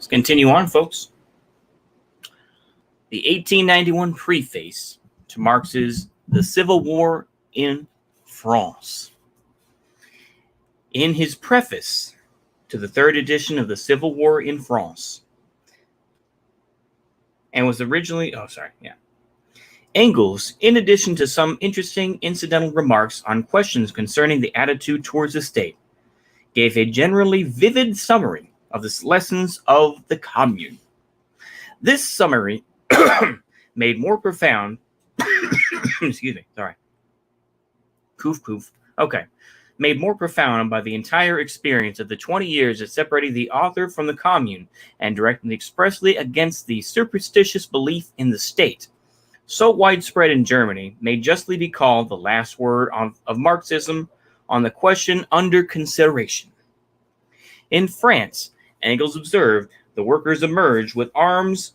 Let's continue on, folks. The 1891 preface to Marx's The Civil War in France. In his preface to the third edition of The Civil War in France, and was originally, Engels, in addition to some interesting incidental remarks on questions concerning the attitude towards the state, gave a generally vivid summary of the lessons of the Commune. This summary made more profound made more profound by the entire experience of the 20 years that separated the author from the Commune and directed expressly against the superstitious belief in the state, so widespread in Germany, may justly be called the last word of Marxism on the question under consideration. In France, Engels observed, the workers emerged with arms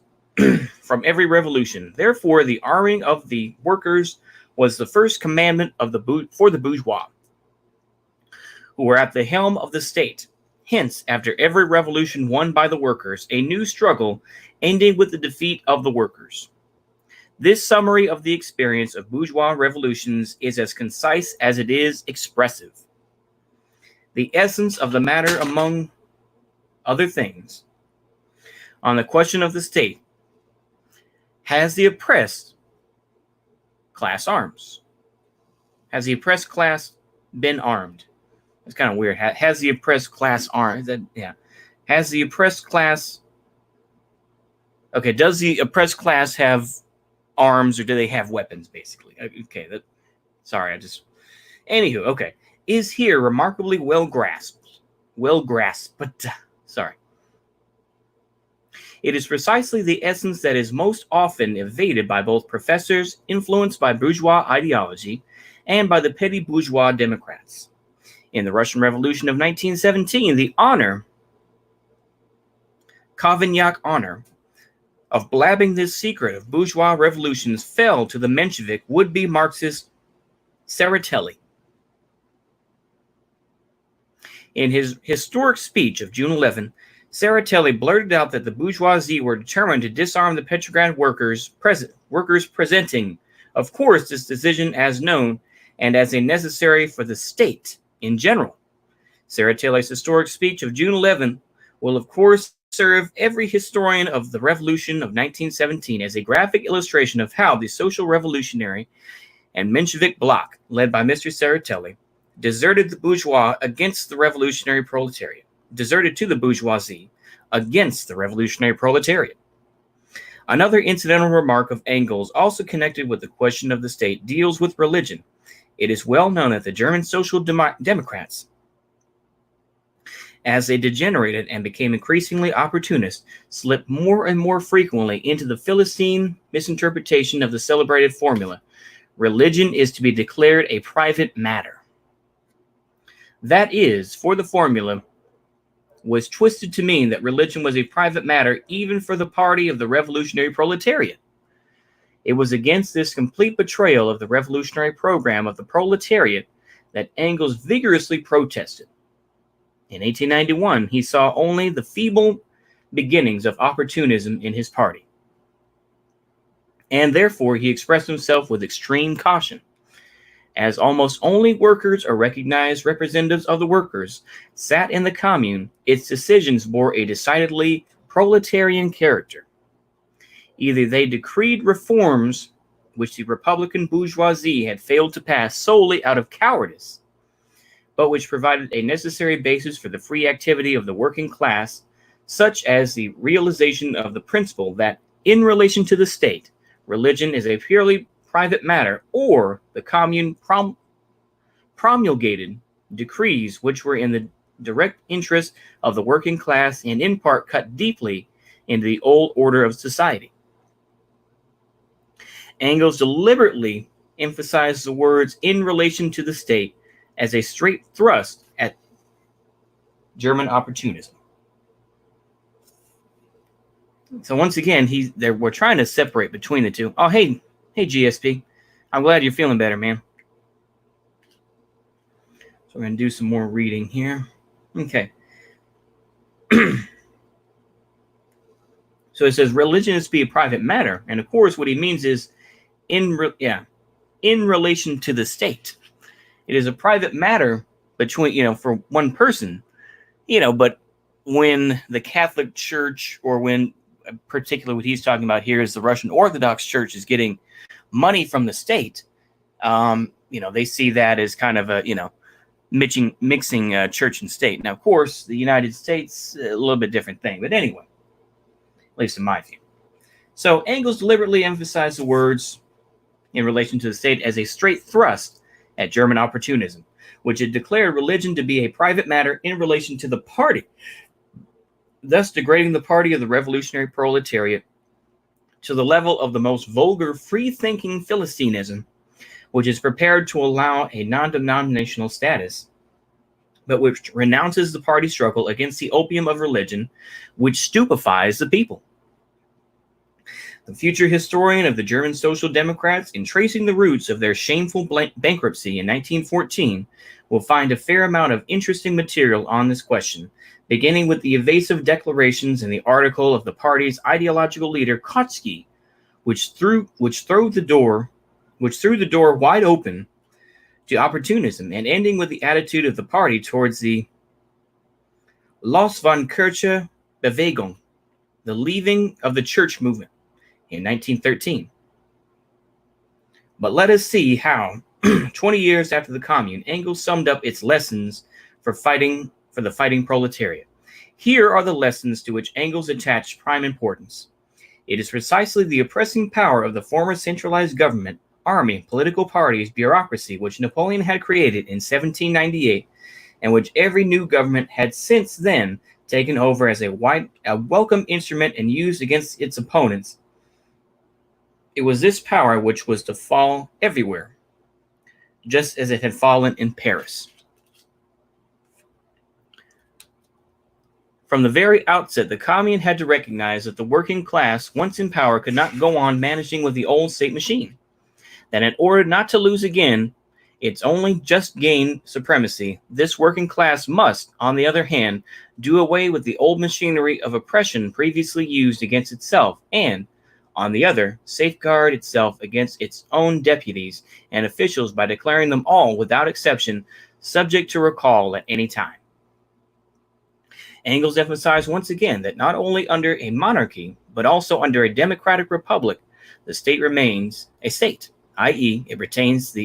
from every revolution. Therefore, the arming of the workers was the first commandment for the bourgeois, who were at the helm of the state. Hence, after every revolution won by the workers, a new struggle ending with the defeat of the workers. This summary of the experience of bourgeois revolutions is as concise as it is expressive. The essence of the matter, among other things, on the question of the state, has the oppressed class arms? Has the oppressed class been armed? It's kind of weird. Has the oppressed class armed? Has the oppressed class... Okay, does the oppressed class have arms, or do they have weapons, basically? Okay, Anywho, okay. Is here remarkably well grasped. It is precisely the essence that is most often evaded by both professors influenced by bourgeois ideology and by the petty bourgeois Democrats. In the Russian Revolution of 1917, the Cavaignac honor of blabbing this secret of bourgeois revolutions fell to the Menshevik would-be Marxist Tseretelli. In his historic speech of June 11, Tseretelli blurted out that the bourgeoisie were determined to disarm the Petrograd workers presenting, of course, this decision as known and as a necessary for the state in general. Tseretelli's historic speech of June 11 will, of course, serve every historian of the Revolution of 1917 as a graphic illustration of how the social revolutionary and Menshevik bloc, led by Mr. Tseretelli, deserted the bourgeois against the revolutionary proletariat. Deserted to the bourgeoisie against the revolutionary proletariat. Another incidental remark of Engels, also connected with the question of the state, deals with religion. It is well known that the German Social Democrats, as they degenerated and became increasingly opportunist, slipped more and more frequently into the Philistine misinterpretation of the celebrated formula, religion is to be declared a private matter. That is, for the formula, was twisted to mean that religion was a private matter even for the party of the revolutionary proletariat. It was against this complete betrayal of the revolutionary program of the proletariat that Engels vigorously protested. In 1891, he saw only the feeble beginnings of opportunism in his party, and therefore he expressed himself with extreme caution. As almost only workers or recognized representatives of the workers sat in the Commune, its decisions bore a decidedly proletarian character. Either they decreed reforms which the Republican bourgeoisie had failed to pass solely out of cowardice, but which provided a necessary basis for the free activity of the working class, such as the realization of the principle that, in relation to the state, religion is a purely private matter, or the Commune promulgated decrees which were in the direct interest of the working class and in part cut deeply into the old order of society. Engels deliberately emphasized the words "in relation to the state" as a straight thrust at German opportunism. So once again, we're trying to separate between the two. Oh, hey GSP, I'm glad you're feeling better, man. So we're going to do some more reading here. Okay. So it says religion is to be a private matter, and of course, what he means is in relation to the state. It is a private matter between for one person, but when the Catholic Church, or when particularly what he's talking about here is the Russian Orthodox Church is getting money from the state, they see that as kind of a mixing church and state. Now, of course, the United States a little bit different thing, but anyway, at least in my view. So Engels deliberately emphasized the words in relation to the state as a straight thrust at German opportunism, which had declared religion to be a private matter in relation to the party, thus degrading the party of the revolutionary proletariat to the level of the most vulgar free-thinking Philistinism, which is prepared to allow a non-denominational status, but which renounces the party struggle against the opium of religion, which stupefies the people. The future historian of the German Social Democrats, in tracing the roots of their shameful bankruptcy in 1914, will find a fair amount of interesting material on this question, beginning with the evasive declarations in the article of the party's ideological leader Kautsky, which threw the door wide open to opportunism, and ending with the attitude of the party towards the Los von Kirche Bewegung, the leaving of the church movement, in 1913. But let us see how, 20 years after the Commune, Engels summed up its lessons for the fighting proletariat. Here are the lessons to which Engels attached prime importance. It is precisely the oppressing power of the former centralized government, army, political parties, bureaucracy, which Napoleon had created in 1798, and which every new government had since then taken over as a welcome instrument and used against its opponents. It was this power which was to fall everywhere, just as it had fallen in Paris. From the very outset, the Commune had to recognize that the working class, once in power, could not go on managing with the old state machine. That in order not to lose again its only just gained supremacy, this working class must, on the other hand, do away with the old machinery of oppression previously used against itself, and, on the other, safeguard itself against its own deputies and officials by declaring them all, without exception, subject to recall at any time. Engels emphasized once again that not only under a monarchy, but also under a democratic republic, the state remains a state, i.e., it retains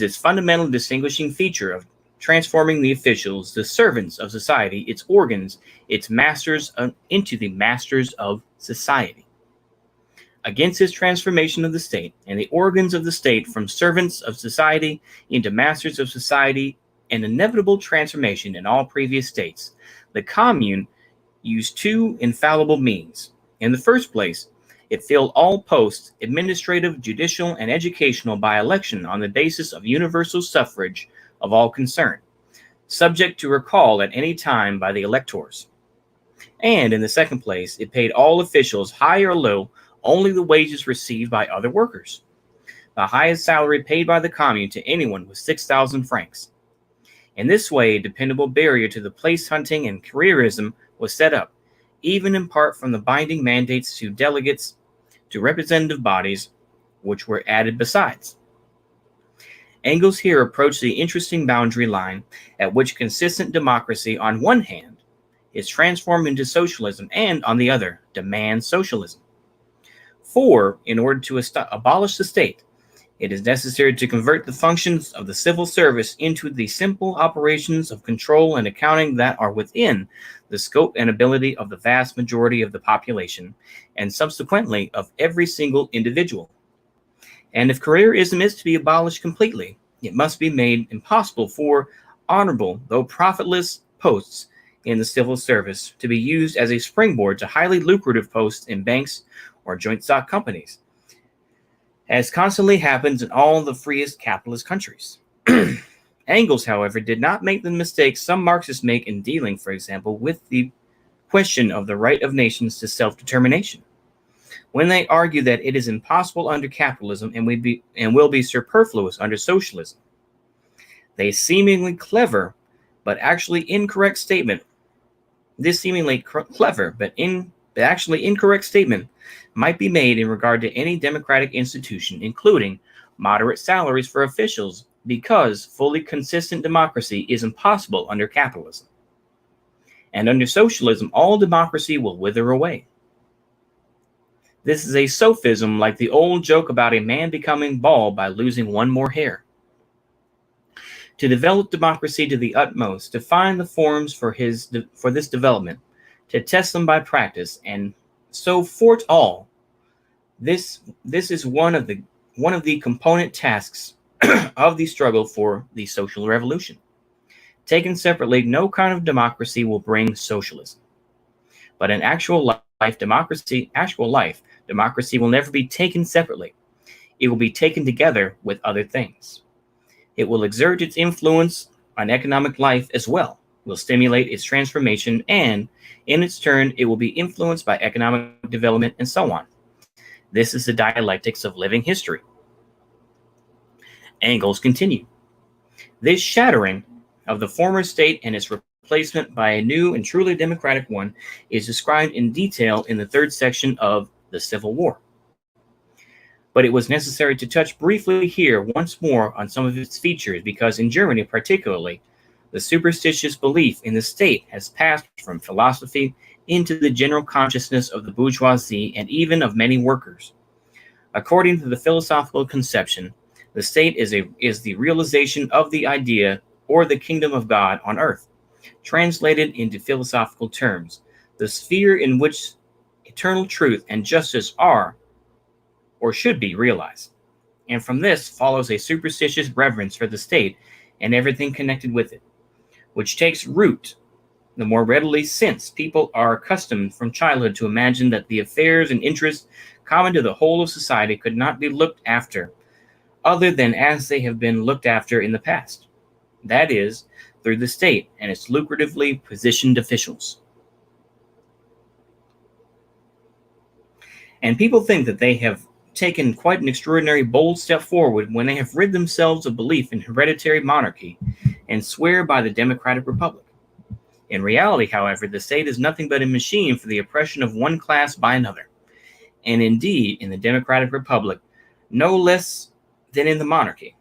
its fundamental distinguishing feature of transforming the officials, the servants of society, its organs, its masters, into the masters of society. Against this transformation of the state and the organs of the state from servants of society into masters of society, an inevitable transformation in all previous states, the Commune used two infallible means. In the first place, it filled all posts, administrative, judicial, and educational, by election on the basis of universal suffrage of all concerned, subject to recall at any time by the electors. And in the second place, it paid all officials, high or low, only the wages received by other workers. The highest salary paid by the Commune to anyone was 6,000 francs. In this way, a dependable barrier to the place hunting and careerism was set up, even in part from the binding mandates to delegates to representative bodies, which were added besides. Engels here approached the interesting boundary line at which consistent democracy, on one hand, is transformed into socialism, and, on the other, demands socialism. For, in order to abolish the state, it is necessary to convert the functions of the civil service into the simple operations of control and accounting that are within the scope and ability of the vast majority of the population, and subsequently of every single individual. And if careerism is to be abolished completely, it must be made impossible for honorable, though profitless, posts in the civil service to be used as a springboard to highly lucrative posts in banks or joint stock companies, as constantly happens in all the freest capitalist countries. Engels, however, did not make the mistakes some Marxists make in dealing, for example, with the question of the right of nations to self-determination, when they argue that it is impossible under capitalism and will be superfluous under socialism. They seemingly clever but actually incorrect statement. This seemingly clever but The actually incorrect statement might be made in regard to any democratic institution, including moderate salaries for officials, because fully consistent democracy is impossible under capitalism. And under socialism, all democracy will wither away. This is a sophism like the old joke about a man becoming bald by losing one more hair. To develop democracy to the utmost, to find the forms for this development, to test them by practice, and so fort all, this is one of the component tasks of the struggle for the social revolution. Taken separately, no kind of democracy will bring socialism. But in actual life, democracy will never be taken separately. It will be taken together with other things. It will exert its influence on economic life as well, will stimulate its transformation, and in its turn, it will be influenced by economic development and so on. This is the dialectics of living history. Engels continue. This shattering of the former state and its replacement by a new and truly democratic one is described in detail in the third section of The Civil War. But it was necessary to touch briefly here once more on some of its features, because in Germany particularly, the superstitious belief in the state has passed from philosophy into the general consciousness of the bourgeoisie and even of many workers. According to the philosophical conception, the state is the realization of the idea or the kingdom of God on earth. Translated into philosophical terms, the sphere in which eternal truth and justice are or should be realized. And from this follows a superstitious reverence for the state and everything connected with it, which takes root the more readily since people are accustomed from childhood to imagine that the affairs and interests common to the whole of society could not be looked after other than as they have been looked after in the past, that is, through the state and its lucratively positioned officials. And people think that they have taken quite an extraordinary bold step forward when they have rid themselves of belief in hereditary monarchy and swear by the democratic republic. In reality, however, the state is nothing but a machine for the oppression of one class by another, and indeed, in the democratic republic, no less than in the monarchy.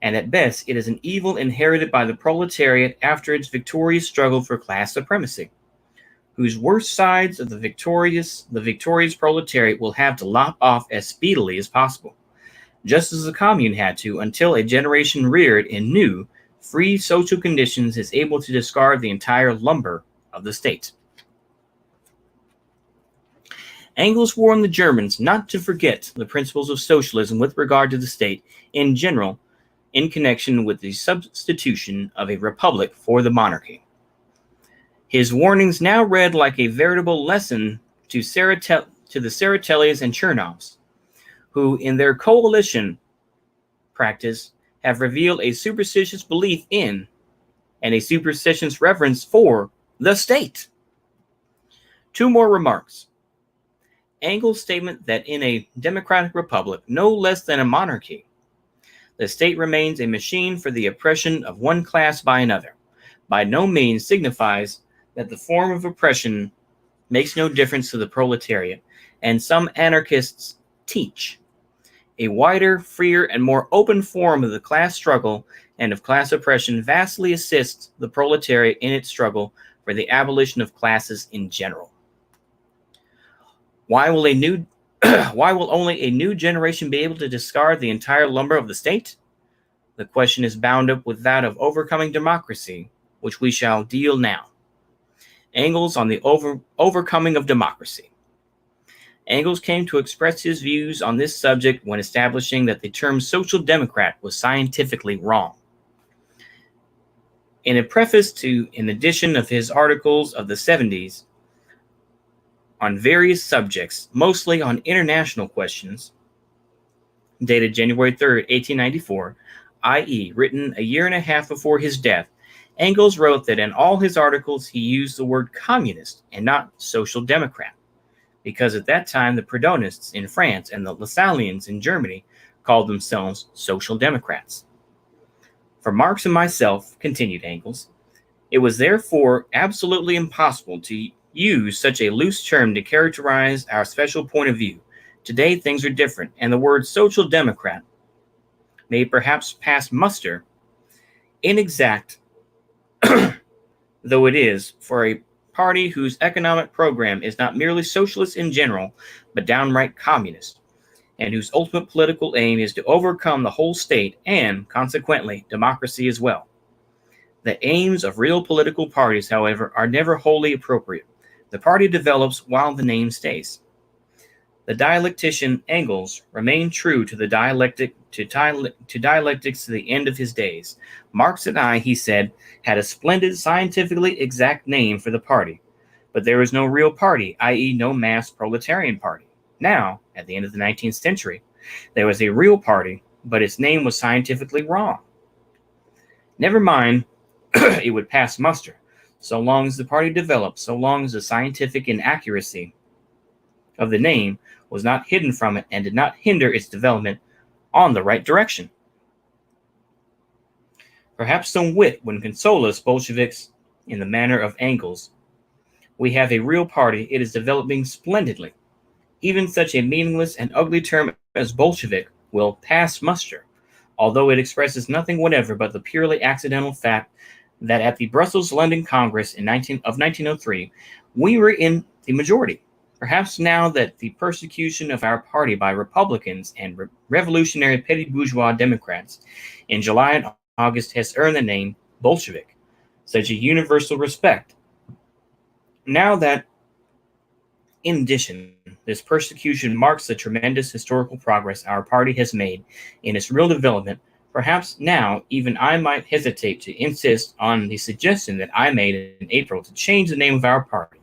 And at best, it is an evil inherited by the proletariat after its victorious struggle for class supremacy, whose worst sides of the victorious proletariat will have to lop off as speedily as possible, just as the commune had to until a generation reared in new, free social conditions is able to discard the entire lumber of the state. Engels warned the Germans not to forget the principles of socialism with regard to the state in general in connection with the substitution of a republic for the monarchy. His warnings now read like a veritable lesson to the Tseretellis and Chernovs, who in their coalition practice have revealed a superstitious belief in and a superstitious reverence for the state. Two more remarks. Engels' statement that in a democratic republic, no less than a monarchy, the state remains a machine for the oppression of one class by another, by no means signifies that the form of oppression makes no difference to the proletariat, and some anarchists teach a wider, freer, and more open form of the class struggle and of class oppression vastly assists the proletariat in its struggle for the abolition of classes in general. Why will only a new generation be able to discard the entire lumber of the state? The question is bound up with that of overcoming democracy, which we shall deal now. Engels on the overcoming of democracy. Engels came to express his views on this subject when establishing that the term social democrat was scientifically wrong. In a preface to an edition of his articles of the 70s on various subjects, mostly on international questions, dated January 3rd, 1894, i.e., written a year and a half before his death, Engels wrote that in all his articles he used the word communist and not social democrat, because at that time the Proudhonists in France and the Lassalleans in Germany called themselves social democrats. For Marx and myself, continued Engels, it was therefore absolutely impossible to use such a loose term to characterize our special point of view. Today, things are different, and the word social democrat may perhaps pass muster, inexact though it is, for a party whose economic program is not merely socialist in general, but downright communist, and whose ultimate political aim is to overcome the whole state and, consequently, democracy as well. The aims of real political parties, however, are never wholly appropriate. The party develops while the name stays. The dialectician Engels remained true to the dialectics to the end of his days. Marx and I, he said, had a splendid scientifically exact name for the party, but there was no real party, i.e. no mass proletarian party. Now, at the end of the 19th century, there was a real party, but its name was scientifically wrong. Never mind, it would pass muster, so long as the party developed, so long as the scientific inaccuracy of the name was not hidden from it and did not hinder its development on the right direction. Perhaps some wit would console us Bolsheviks in the manner of Engels. We have a real party, it is developing splendidly. Even such a meaningless and ugly term as Bolshevik will pass muster, although it expresses nothing whatever but the purely accidental fact that at the Brussels-London Congress of 1903, we were in the majority. Perhaps now that the persecution of our party by Republicans and revolutionary petty bourgeois Democrats in July and August has earned the name Bolshevik such a universal respect. Now that, in addition, this persecution marks the tremendous historical progress our party has made in its real development, perhaps now even I might hesitate to insist on the suggestion that I made in April to change the name of our party.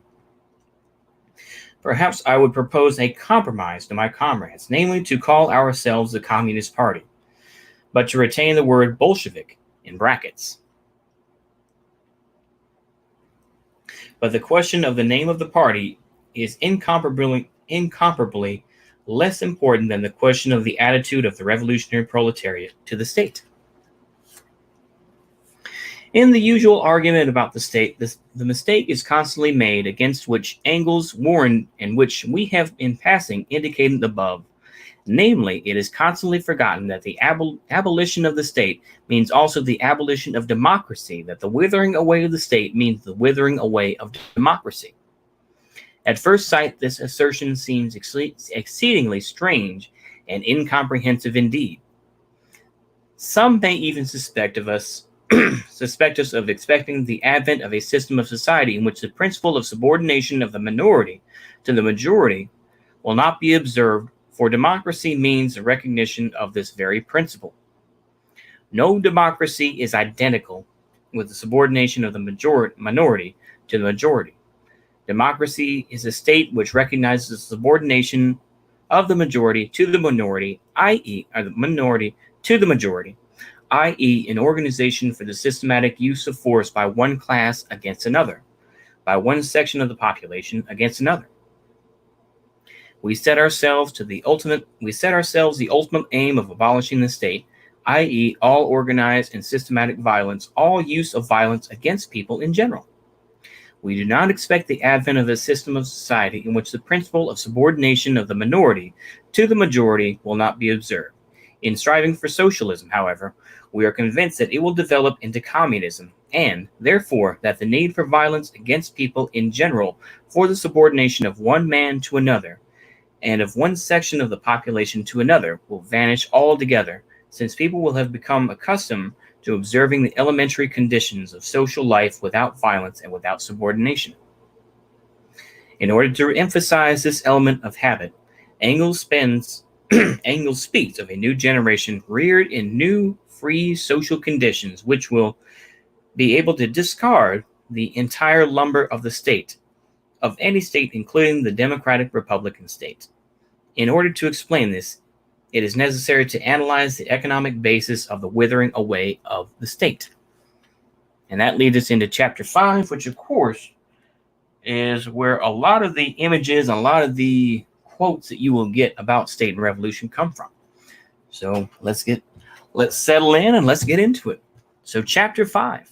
Perhaps I would propose a compromise to my comrades, namely to call ourselves the Communist Party, but to retain the word Bolshevik in brackets. But the question of the name of the party is incomparably less important than the question of the attitude of the revolutionary proletariat to the state. In the usual argument about the state, the mistake is constantly made against which Engels warned and which we have in passing indicated above. Namely, it is constantly forgotten that the abolition of the state means also the abolition of democracy, that the withering away of the state means the withering away of democracy. At first sight, this assertion seems exceedingly strange and incomprehensive indeed. Some may even suspect us of expecting the advent of a system of society in which the principle of subordination of the minority to the majority will not be observed, for democracy means the recognition of this very principle. No democracy is identical with the subordination of the minority to the majority. Democracy is a state which recognizes the subordination of the majority to the minority, i.e., or the minority to the majority, i.e., an organization for the systematic use of force by one class against another, by one section of the population against another. We set ourselves the ultimate aim of abolishing the state, i.e., all organized and systematic violence, all use of violence against people in general. We do not expect the advent of a system of society in which the principle of subordination of the minority to the majority will not be observed. In striving for socialism, however, we are convinced that it will develop into communism, and, therefore, that the need for violence against people in general for the subordination of one man to another, and of one section of the population to another, will vanish altogether, since people will have become accustomed to observing the elementary conditions of social life without violence and without subordination. In order to emphasize this element of habit, Engels speaks of a new generation reared in new, free social conditions, which will be able to discard the entire lumber of the state, of any state, including the democratic republican state. In order to explain this, it is necessary to analyze the economic basis of the withering away of the state. And that leads us into chapter 5, which, of course, is where a lot of the images and a lot of the quotes that you will get about state and revolution come from. So let's settle in and let's get into it. So chapter 5,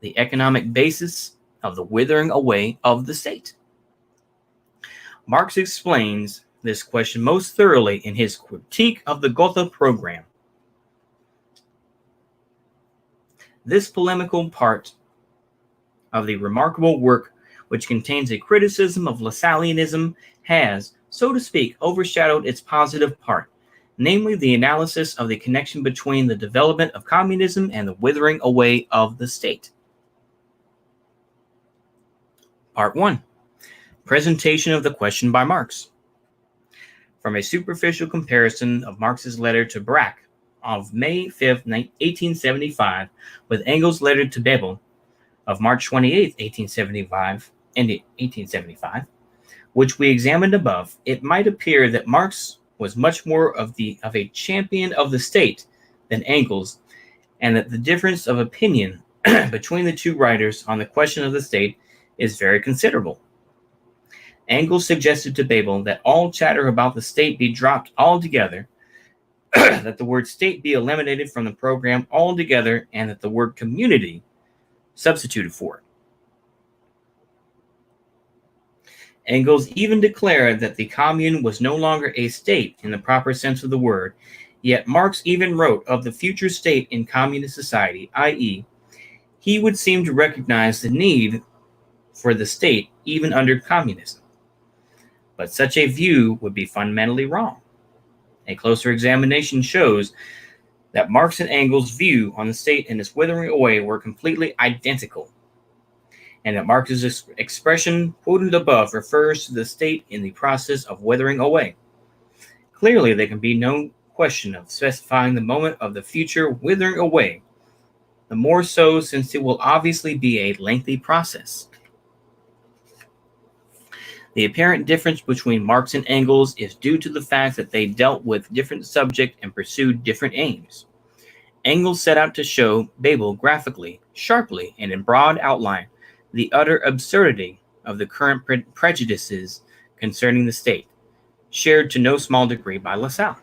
the economic basis of the withering away of the state. Marx explains this question most thoroughly in his critique of the Gotha program. This polemical part of the remarkable work, which contains a criticism of Lassalleanism, has, so to speak, overshadowed its positive part, namely the analysis of the connection between the development of communism and the withering away of the state. Part 1. Presentation of the question by Marx. From a superficial comparison of Marx's letter to Braque of May 5, 1875, with Engels' letter to Bebel of March 28, 1875, which we examined above, it might appear that Marx was much more of a champion of the state than Engels, and that the difference of opinion between the two writers on the question of the state is very considerable. Engels suggested to Bebel that all chatter about the state be dropped altogether, that the word state be eliminated from the program altogether, and that the word community substituted for it. Engels even declared that the commune was no longer a state in the proper sense of the word, yet Marx even wrote of the future state in communist society, i.e., he would seem to recognize the need for the state even under communism. But such a view would be fundamentally wrong. A closer examination shows that Marx and Engels' view on the state and its withering away were completely identical, and that Marx's expression quoted above refers to the state in the process of withering away. Clearly, there can be no question of specifying the moment of the future withering away, the more so since it will obviously be a lengthy process. The apparent difference between Marx and Engels is due to the fact that they dealt with different subjects and pursued different aims. Engels set out to show Bebel graphically, sharply, and in broad outline the utter absurdity of the current prejudices concerning the state, shared to no small degree by Lassalle.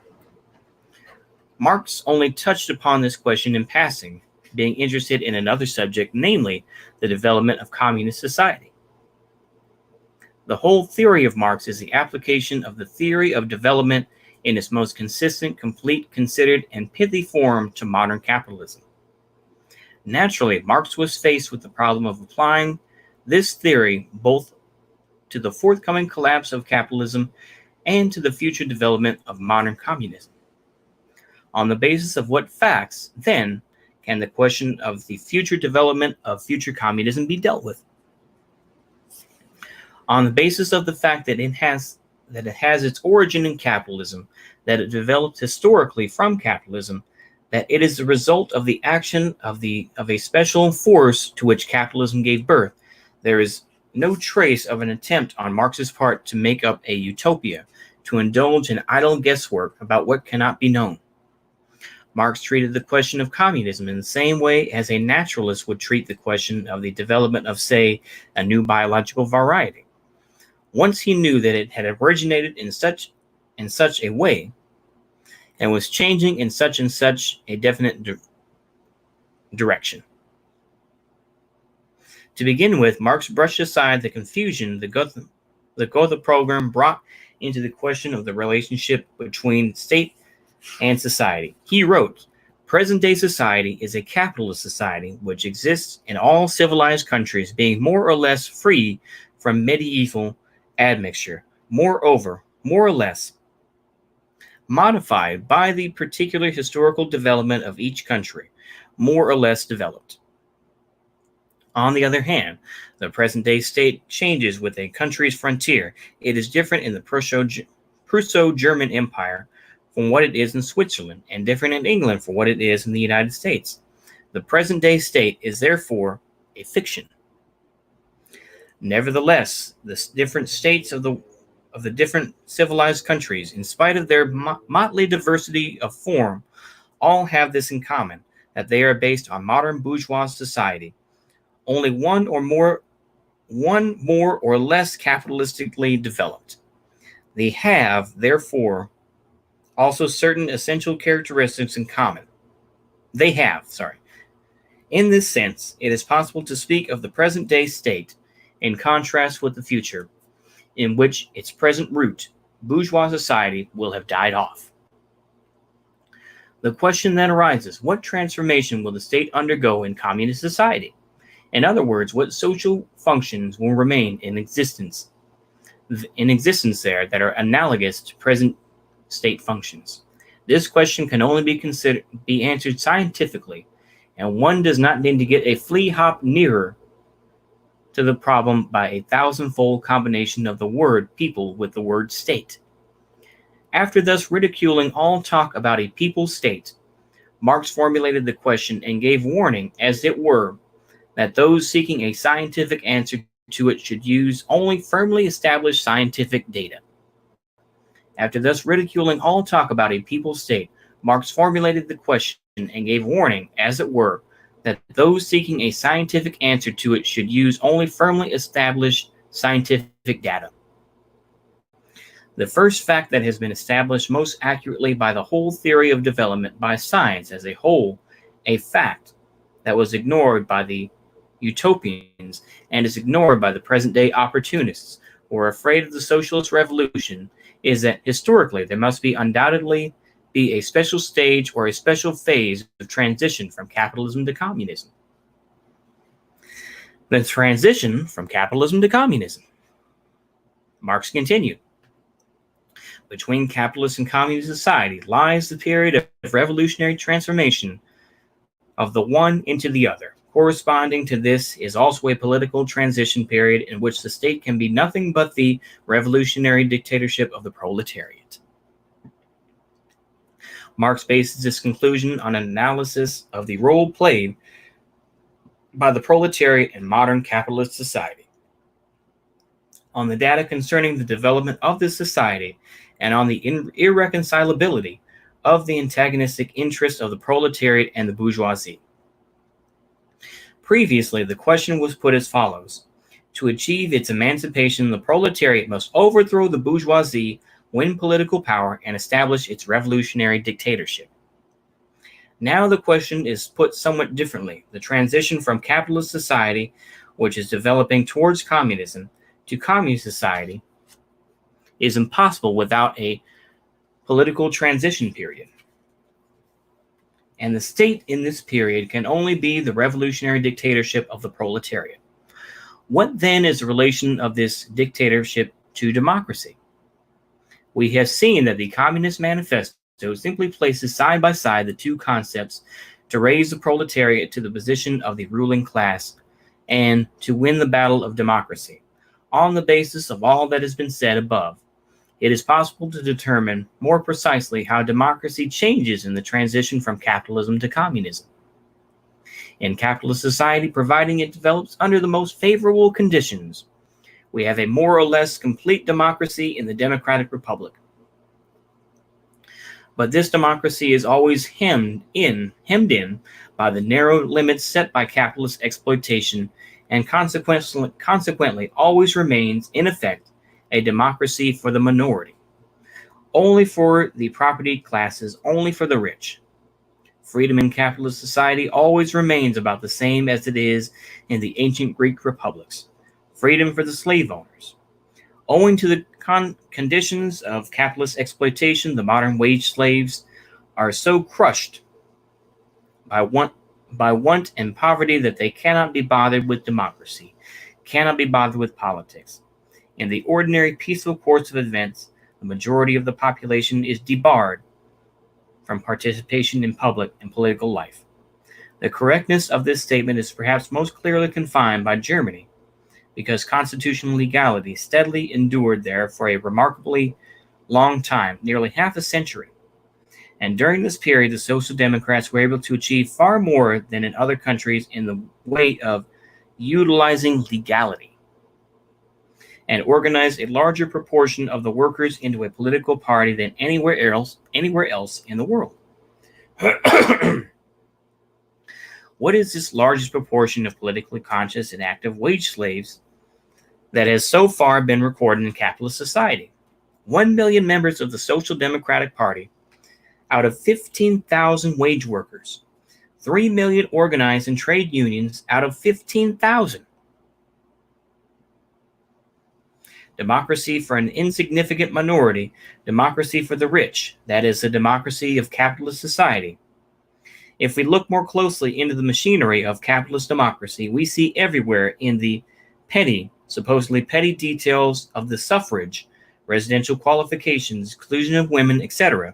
Marx only touched upon this question in passing, being interested in another subject, namely the development of communist society. The whole theory of Marx is the application of the theory of development in its most consistent, complete, considered, and pithy form to modern capitalism. Naturally, Marx was faced with the problem of applying this theory both to the forthcoming collapse of capitalism and to the future development of modern communism. On the basis of what facts, then, can the question of the future development of future communism be dealt with? On the basis of the fact that it has its origin in capitalism, that it developed historically from capitalism, that it is the result of the action of a special force to which capitalism gave birth, there is no trace of an attempt on Marx's part to make up a utopia, to indulge in idle guesswork about what cannot be known. Marx treated the question of communism in the same way as a naturalist would treat the question of the development of, say, a new biological variety. Once he knew that it had originated in such a way and was changing in such and such a definite direction. To begin with, Marx brushed aside the confusion the Gotha program brought into the question of the relationship between state and society. He wrote, "Present-day society is a capitalist society which exists in all civilized countries, being more or less free from medieval admixture, moreover, more or less modified by the particular historical development of each country, more or less developed. On the other hand, the present-day state changes with a country's frontier. It is different in the Prusso-German Empire from what it is in Switzerland, and different in England from what it is in the United States. The present-day state is therefore a fiction. Nevertheless, the different states of the different civilized countries, in spite of their motley diversity of form, all have this in common, that they are based on modern bourgeois society, only one more or less capitalistically developed. They have, therefore, also certain essential characteristics in common. In this sense, it is possible to speak of the present-day state in contrast with the future, in which its present root, bourgeois society, will have died off. The question then arises, what transformation will the state undergo in communist society? In other words, what social functions will remain in existence there that are analogous to present state functions? This question can only be answered scientifically, and one does not need to get a flea hop nearer to the problem by a thousandfold combination of the word people with the word state. After thus ridiculing all talk about a people state, Marx formulated the question and gave warning, as it were, that those seeking a scientific answer to it should use only firmly established scientific data. After thus ridiculing all talk about a people state, Marx formulated the question and gave warning, as it were, that those seeking a scientific answer to it should use only firmly established scientific data. The first fact that has been established most accurately by the whole theory of development by science as a whole, a fact that was ignored by the utopians and is ignored by the present-day opportunists who are afraid of the socialist revolution, is that historically there must be undoubtedly be a special stage or a special phase of transition from capitalism to communism. The transition from capitalism to communism. Marx continued. Between capitalist and communist society lies the period of revolutionary transformation of the one into the other. Corresponding to this is also a political transition period in which the state can be nothing but the revolutionary dictatorship of the proletariat. Marx bases this conclusion on an analysis of the role played by the proletariat in modern capitalist society, on the data concerning the development of this society, and on the irreconcilability of the antagonistic interests of the proletariat and the bourgeoisie. Previously, the question was put as follows. To achieve its emancipation, the proletariat must overthrow the bourgeoisie, win political power, and establish its revolutionary dictatorship. Now the question is put somewhat differently. The transition from capitalist society, which is developing towards communism, to communist society is impossible without a political transition period. And the state in this period can only be the revolutionary dictatorship of the proletariat. What then is the relation of this dictatorship to democracy? We have seen that the Communist Manifesto simply places side by side the two concepts to raise the proletariat to the position of the ruling class and to win the battle of democracy. On the basis of all that has been said above, it is possible to determine more precisely how democracy changes in the transition from capitalism to communism. In capitalist society, providing it develops under the most favorable conditions, we have a more or less complete democracy in the democratic republic. But this democracy is always hemmed in by the narrow limits set by capitalist exploitation, and consequently always remains, in effect, a democracy for the minority, only for the property classes, only for the rich. Freedom in capitalist society always remains about the same as it is in the ancient Greek republics. Freedom for the slave owners. Owing to the conditions of capitalist exploitation, the modern wage slaves are so crushed by want and poverty that they cannot be bothered with democracy, cannot be bothered with politics. In the ordinary peaceful course of events, the majority of the population is debarred from participation in public and political life. The correctness of this statement is perhaps most clearly confined by Germany, because constitutional legality steadily endured there for a remarkably long time, nearly half a century. And during this period, the Social Democrats were able to achieve far more than in other countries in the way of utilizing legality, and organized a larger proportion of the workers into a political party than anywhere else in the world. What is this largest proportion of politically conscious and active wage slaves that has so far been recorded in capitalist society? 1 million members of the Social Democratic Party out of 15,000 wage workers. 3 million organized in trade unions out of 15,000. Democracy for an insignificant minority, democracy for the rich, that is the democracy of capitalist society. If we look more closely into the machinery of capitalist democracy, we see everywhere in the supposedly petty details of the suffrage, residential qualifications, exclusion of women, etc.,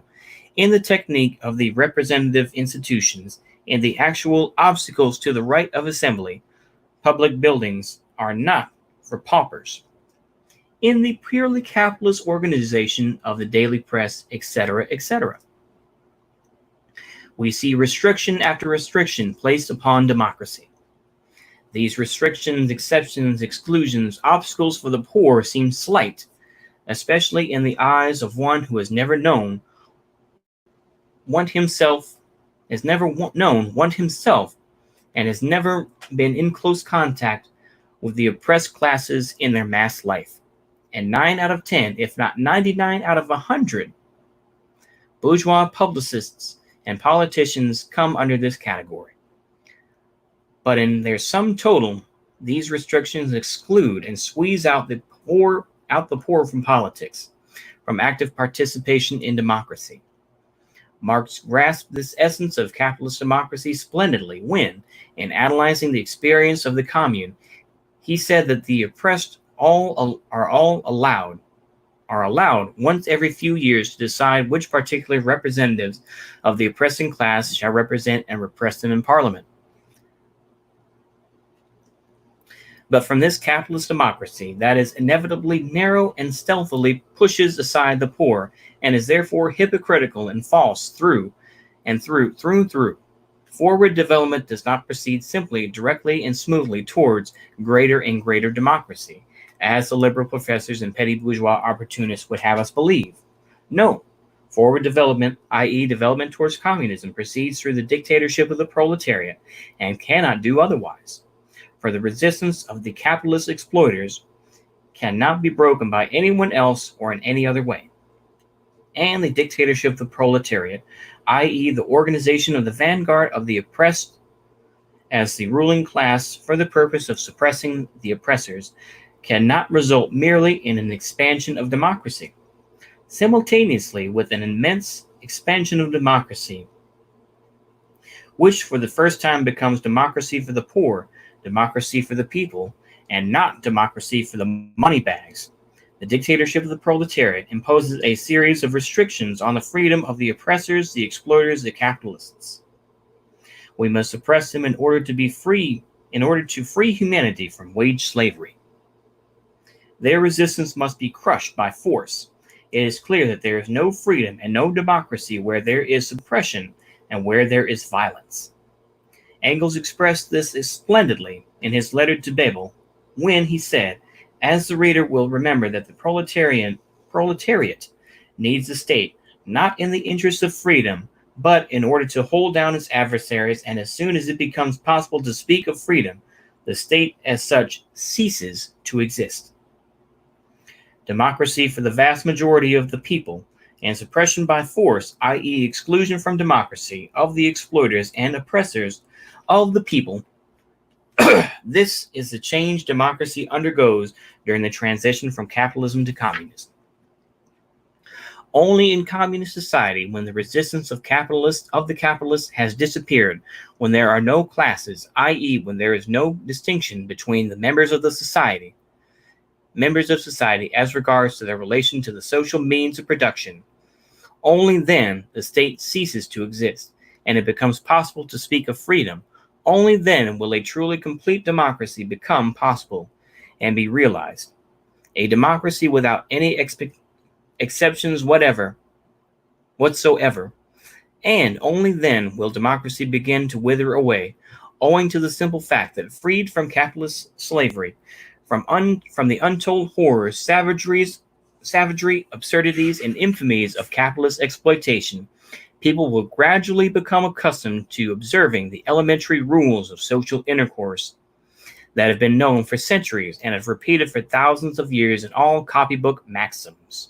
in the technique of the representative institutions, in the actual obstacles to the right of assembly, public buildings are not for paupers. In the purely capitalist organization of the daily press, etc., etc. We see restriction after restriction placed upon democracy. These restrictions, exceptions, exclusions, obstacles for the poor seem slight, especially in the eyes of one who has never known want himself, and has never been in close contact with the oppressed classes in their mass life. And 9 out of 10, if not 99 out of 100, bourgeois publicists and politicians come under this category. But in their sum total, these restrictions exclude and squeeze out the poor from politics, from active participation in democracy. Marx grasped this essence of capitalist democracy splendidly when, in analyzing the experience of the commune, he said that the oppressed are allowed once every few years to decide which particular representatives of the oppressing class shall represent and repress them in Parliament. But from this capitalist democracy that is inevitably narrow and stealthily pushes aside the poor and is therefore hypocritical and false through and through. Forward development does not proceed simply, directly, and smoothly towards greater and greater democracy, as the liberal professors and petty bourgeois opportunists would have us believe. No, forward development, i.e. development towards communism, proceeds through the dictatorship of the proletariat and cannot do otherwise. For the resistance of the capitalist exploiters cannot be broken by anyone else or in any other way. And the dictatorship of the proletariat, i.e. the organization of the vanguard of the oppressed as the ruling class for the purpose of suppressing the oppressors, cannot result merely in an expansion of democracy. Simultaneously with an immense expansion of democracy, which for the first time becomes democracy for the poor, democracy for the people, and not democracy for the money bags. The dictatorship of the proletariat imposes a series of restrictions on the freedom of the oppressors, the exploiters, the capitalists. We must suppress them in order to free humanity from wage slavery. Their resistance must be crushed by force. It is clear that there is no freedom and no democracy where there is suppression and where there is violence. Engels expressed this splendidly in his letter to Bebel when he said, as the reader will remember, that the proletariat needs the state not in the interest of freedom, but in order to hold down its adversaries, and as soon as it becomes possible to speak of freedom, the state as such ceases to exist. Democracy for the vast majority of the people, and suppression by force, i.e. exclusion from democracy, of the exploiters and oppressors of the people. This is the change democracy undergoes during the transition from capitalism to communism. Only in communist society, when the resistance of the capitalists has disappeared, when there are no classes, i.e. when there is no distinction between the members of society as regards to their relation to the social means of production, only then the state ceases to exist, and it becomes possible to speak of freedom. Only then will a truly complete democracy become possible and be realized. A democracy without any exceptions whatsoever. And only then will democracy begin to wither away, owing to the simple fact that freed from capitalist slavery, from the untold horrors, savagery, absurdities, and infamies of capitalist exploitation, people will gradually become accustomed to observing the elementary rules of social intercourse that have been known for centuries and have repeated for thousands of years in all copybook maxims.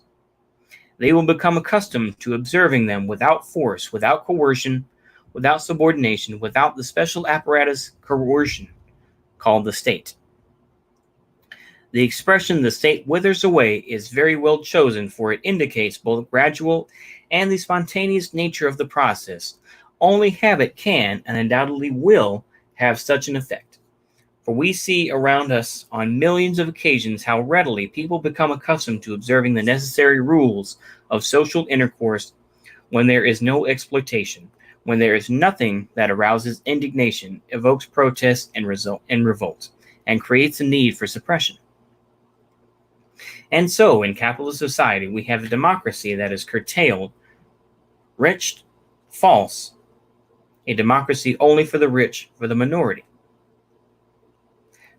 They will become accustomed to observing them without force, without coercion, without subordination, without the special apparatus coercion called the state. The expression "the state withers away" is very well chosen, for it indicates both gradual and the spontaneous nature of the process. Only habit can, and undoubtedly will, have such an effect. For we see around us on millions of occasions how readily people become accustomed to observing the necessary rules of social intercourse when there is no exploitation, when there is nothing that arouses indignation, evokes protest and revolt, and creates a need for suppression. And so, in capitalist society, we have a democracy that is curtailed, rich, false, a democracy only for the rich, for the minority.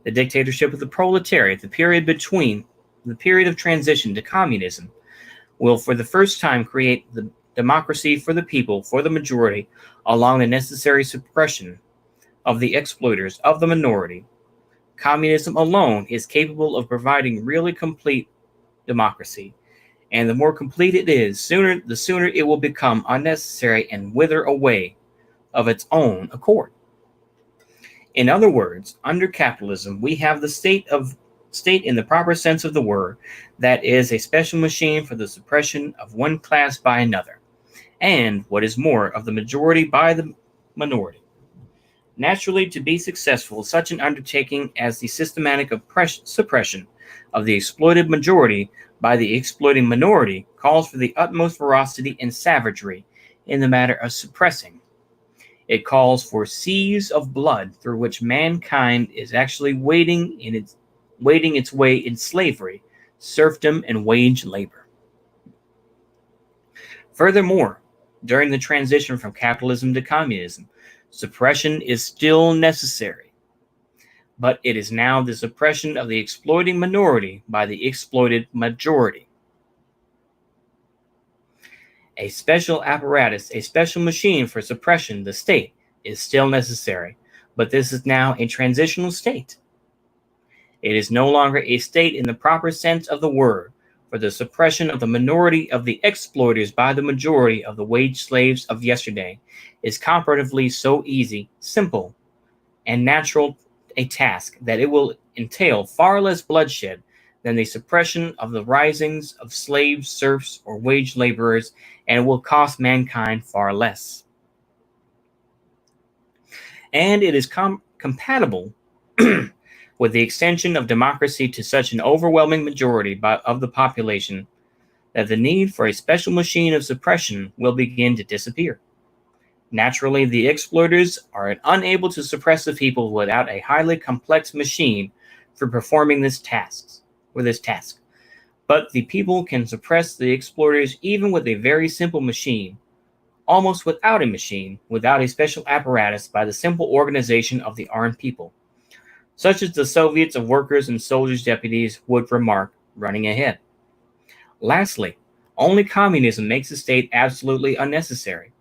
The dictatorship of the proletariat, the period of transition to communism, will for the first time create the democracy for the people, for the majority, along the necessary suppression of the exploiters of the minority. Communism alone is capable of providing really complete democracy, and the more complete it is, the sooner it will become unnecessary and wither away of its own accord. In other words, under capitalism, we have the state in the proper sense of the word, that is a special machine for the suppression of one class by another, and, what is more, of the majority by the minority. Naturally, to be successful, such an undertaking as the systematic suppression of the exploited majority by the exploiting minority calls for the utmost ferocity and savagery in the matter of suppressing. It calls for seas of blood through which mankind is actually wading its way in slavery, serfdom, and wage labor. Furthermore, during the transition from capitalism to communism, suppression is still necessary, but it is now the suppression of the exploiting minority by the exploited majority. A special apparatus, a special machine for suppression, the state, is still necessary, but this is now a transitional state. It is no longer a state in the proper sense of the word, for the suppression of the minority of the exploiters by the majority of the wage slaves of yesterday is comparatively so easy, simple, and natural a task that it will entail far less bloodshed than the suppression of the risings of slaves, serfs, or wage laborers, and it will cost mankind far less. And it is compatible with the extension of democracy to such an overwhelming majority of the population that the need for a special machine of suppression will begin to disappear. Naturally, the exploiters are unable to suppress the people without a highly complex machine for performing this task. But the people can suppress the exploiters even with a very simple machine, almost without a machine, without a special apparatus, by the simple organization of the armed people, such as the Soviets of workers and soldiers' deputies would remark, running ahead. Lastly, only communism makes the state absolutely unnecessary,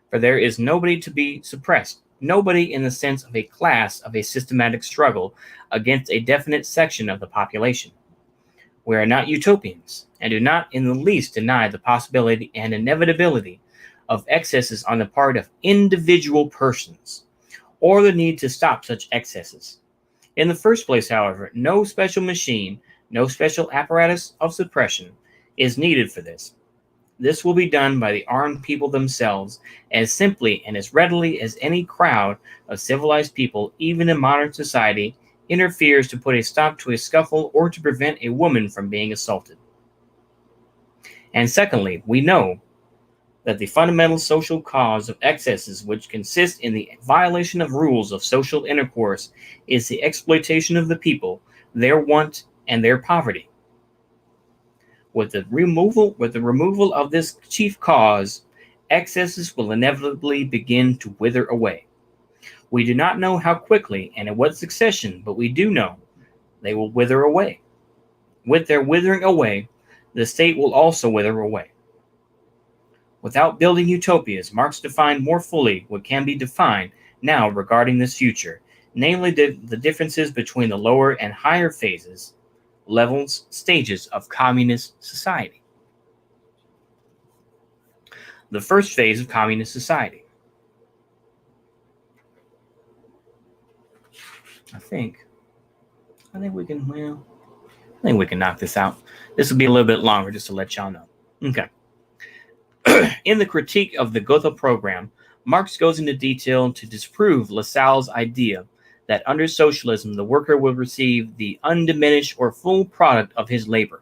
for there is nobody to be suppressed, nobody in the sense of a class of a systematic struggle against a definite section of the population. We are not utopians, and do not in the least deny the possibility and inevitability of excesses on the part of individual persons, or the need to stop such excesses. In the first place, however, no special machine, no special apparatus of suppression is needed for this. This will be done by the armed people themselves as simply and as readily as any crowd of civilized people, even in modern society, interferes to put a stop to a scuffle or to prevent a woman from being assaulted. And secondly, we know that the fundamental social cause of excesses, which consist in the violation of rules of social intercourse, is the exploitation of the people, their want, and their poverty. With the removal of this chief cause, excesses will inevitably begin to wither away. We do not know how quickly and in what succession, but we do know they will wither away. With their withering away, the state will also wither away. Without building utopias, Marx defined more fully what can be defined now regarding this future, namely the differences between the lower and higher phases, levels, stages of communist society. The first phase of communist society. I think. I think we can. Well, I think we can knock this out. This will be a little bit longer, just to let y'all know. Okay. In the critique of the Gotha program, Marx goes into detail to disprove Lassalle's idea that under socialism the worker will receive the undiminished or full product of his labor.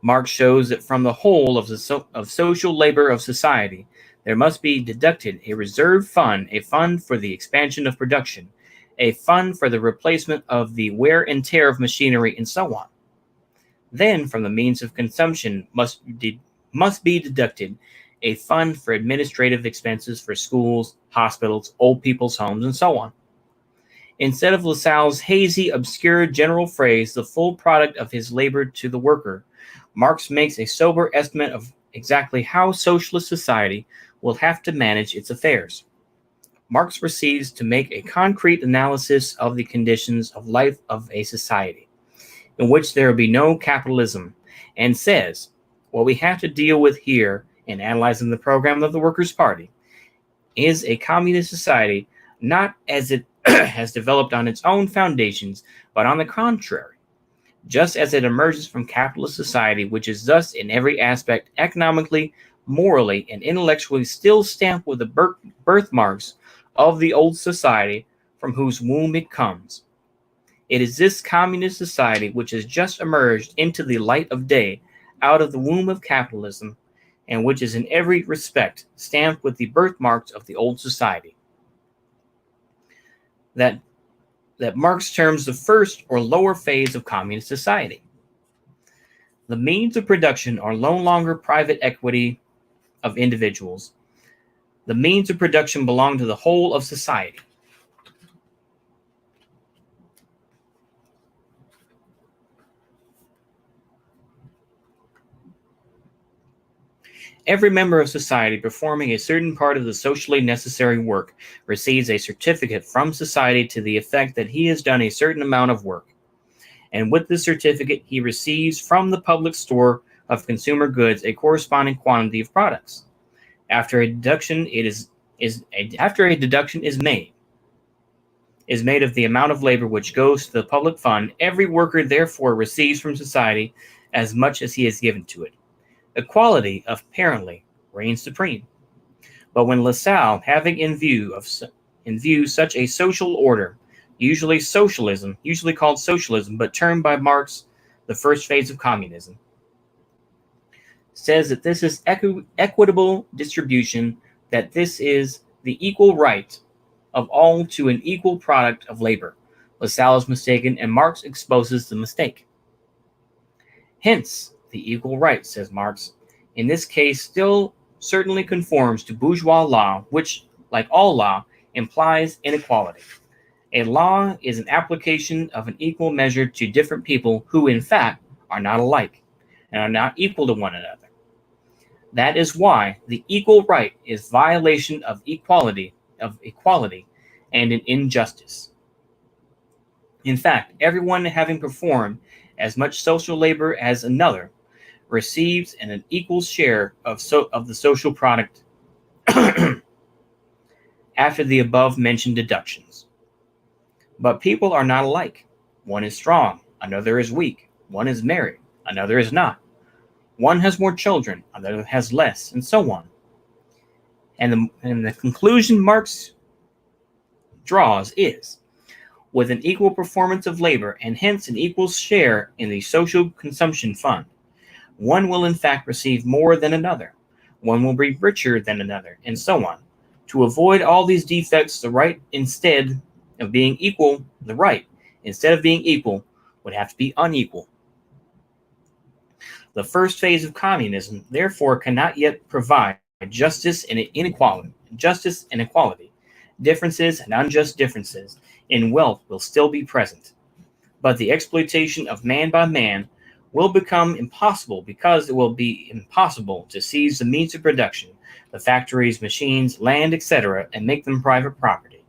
Marx shows that from the whole of social labor of society, there must be deducted a reserve fund, a fund for the expansion of production, a fund for the replacement of the wear and tear of machinery, and so on. Then, from the means of consumption must be deducted a fund for administrative expenses for schools, hospitals, old people's homes, and so on. Instead of Lassalle's hazy, obscure general phrase, the full product of his labor to the worker, Marx makes a sober estimate of exactly how socialist society will have to manage its affairs. Marx proceeds to make a concrete analysis of the conditions of life of a society in which there will be no capitalism, and says, what we have to deal with here in analyzing the program of the Workers' Party is a communist society not as it has developed on its own foundations, but on the contrary, just as it emerges from capitalist society, which is thus in every aspect economically, morally, and intellectually still stamped with the birthmarks of the old society from whose womb it comes. It is this communist society which has just emerged into the light of day out of the womb of capitalism, and which is in every respect stamped with the birthmarks of the old society. That Marx terms the first or lower phase of communist society. The means of production are no longer private equity of individuals. The means of production belong to the whole of society. Every member of society performing a certain part of the socially necessary work receives a certificate from society to the effect that he has done a certain amount of work. And with this certificate, he receives from the public store of consumer goods a corresponding quantity of products. After a deduction is made of the amount of labor which goes to the public fund, every worker therefore receives from society as much as he has given to it. Equality, apparently, reigns supreme. But when Lassalle, having in view such a social order, usually called socialism, but termed by Marx the first phase of communism, says that this is equitable distribution, that this is the equal right of all to an equal product of labor, Lassalle is mistaken, and Marx exposes the mistake. Hence, the equal right, says Marx, in this case still certainly conforms to bourgeois law, which, like all law, implies inequality. A law is an application of an equal measure to different people who, in fact, are not alike and are not equal to one another. That is why the equal right is violation of equality and an injustice. In fact, everyone having performed as much social labor as another receives an equal share of the social product after the above mentioned deductions. But people are not alike. One is strong, another is weak. One is married, another is not. One has more children, another has less, and so on. And the conclusion Marx draws is, with an equal performance of labor and hence an equal share in the social consumption fund, one will in fact receive more than another, one will be richer than another, and so on. To avoid all these defects, the right, instead of being equal, would have to be unequal. The first phase of communism, therefore, cannot yet provide justice and equality. Differences and unjust differences in wealth will still be present, but the exploitation of man by man will become impossible, because it will be impossible to seize the means of production, the factories, machines, land, etc., and make them private property.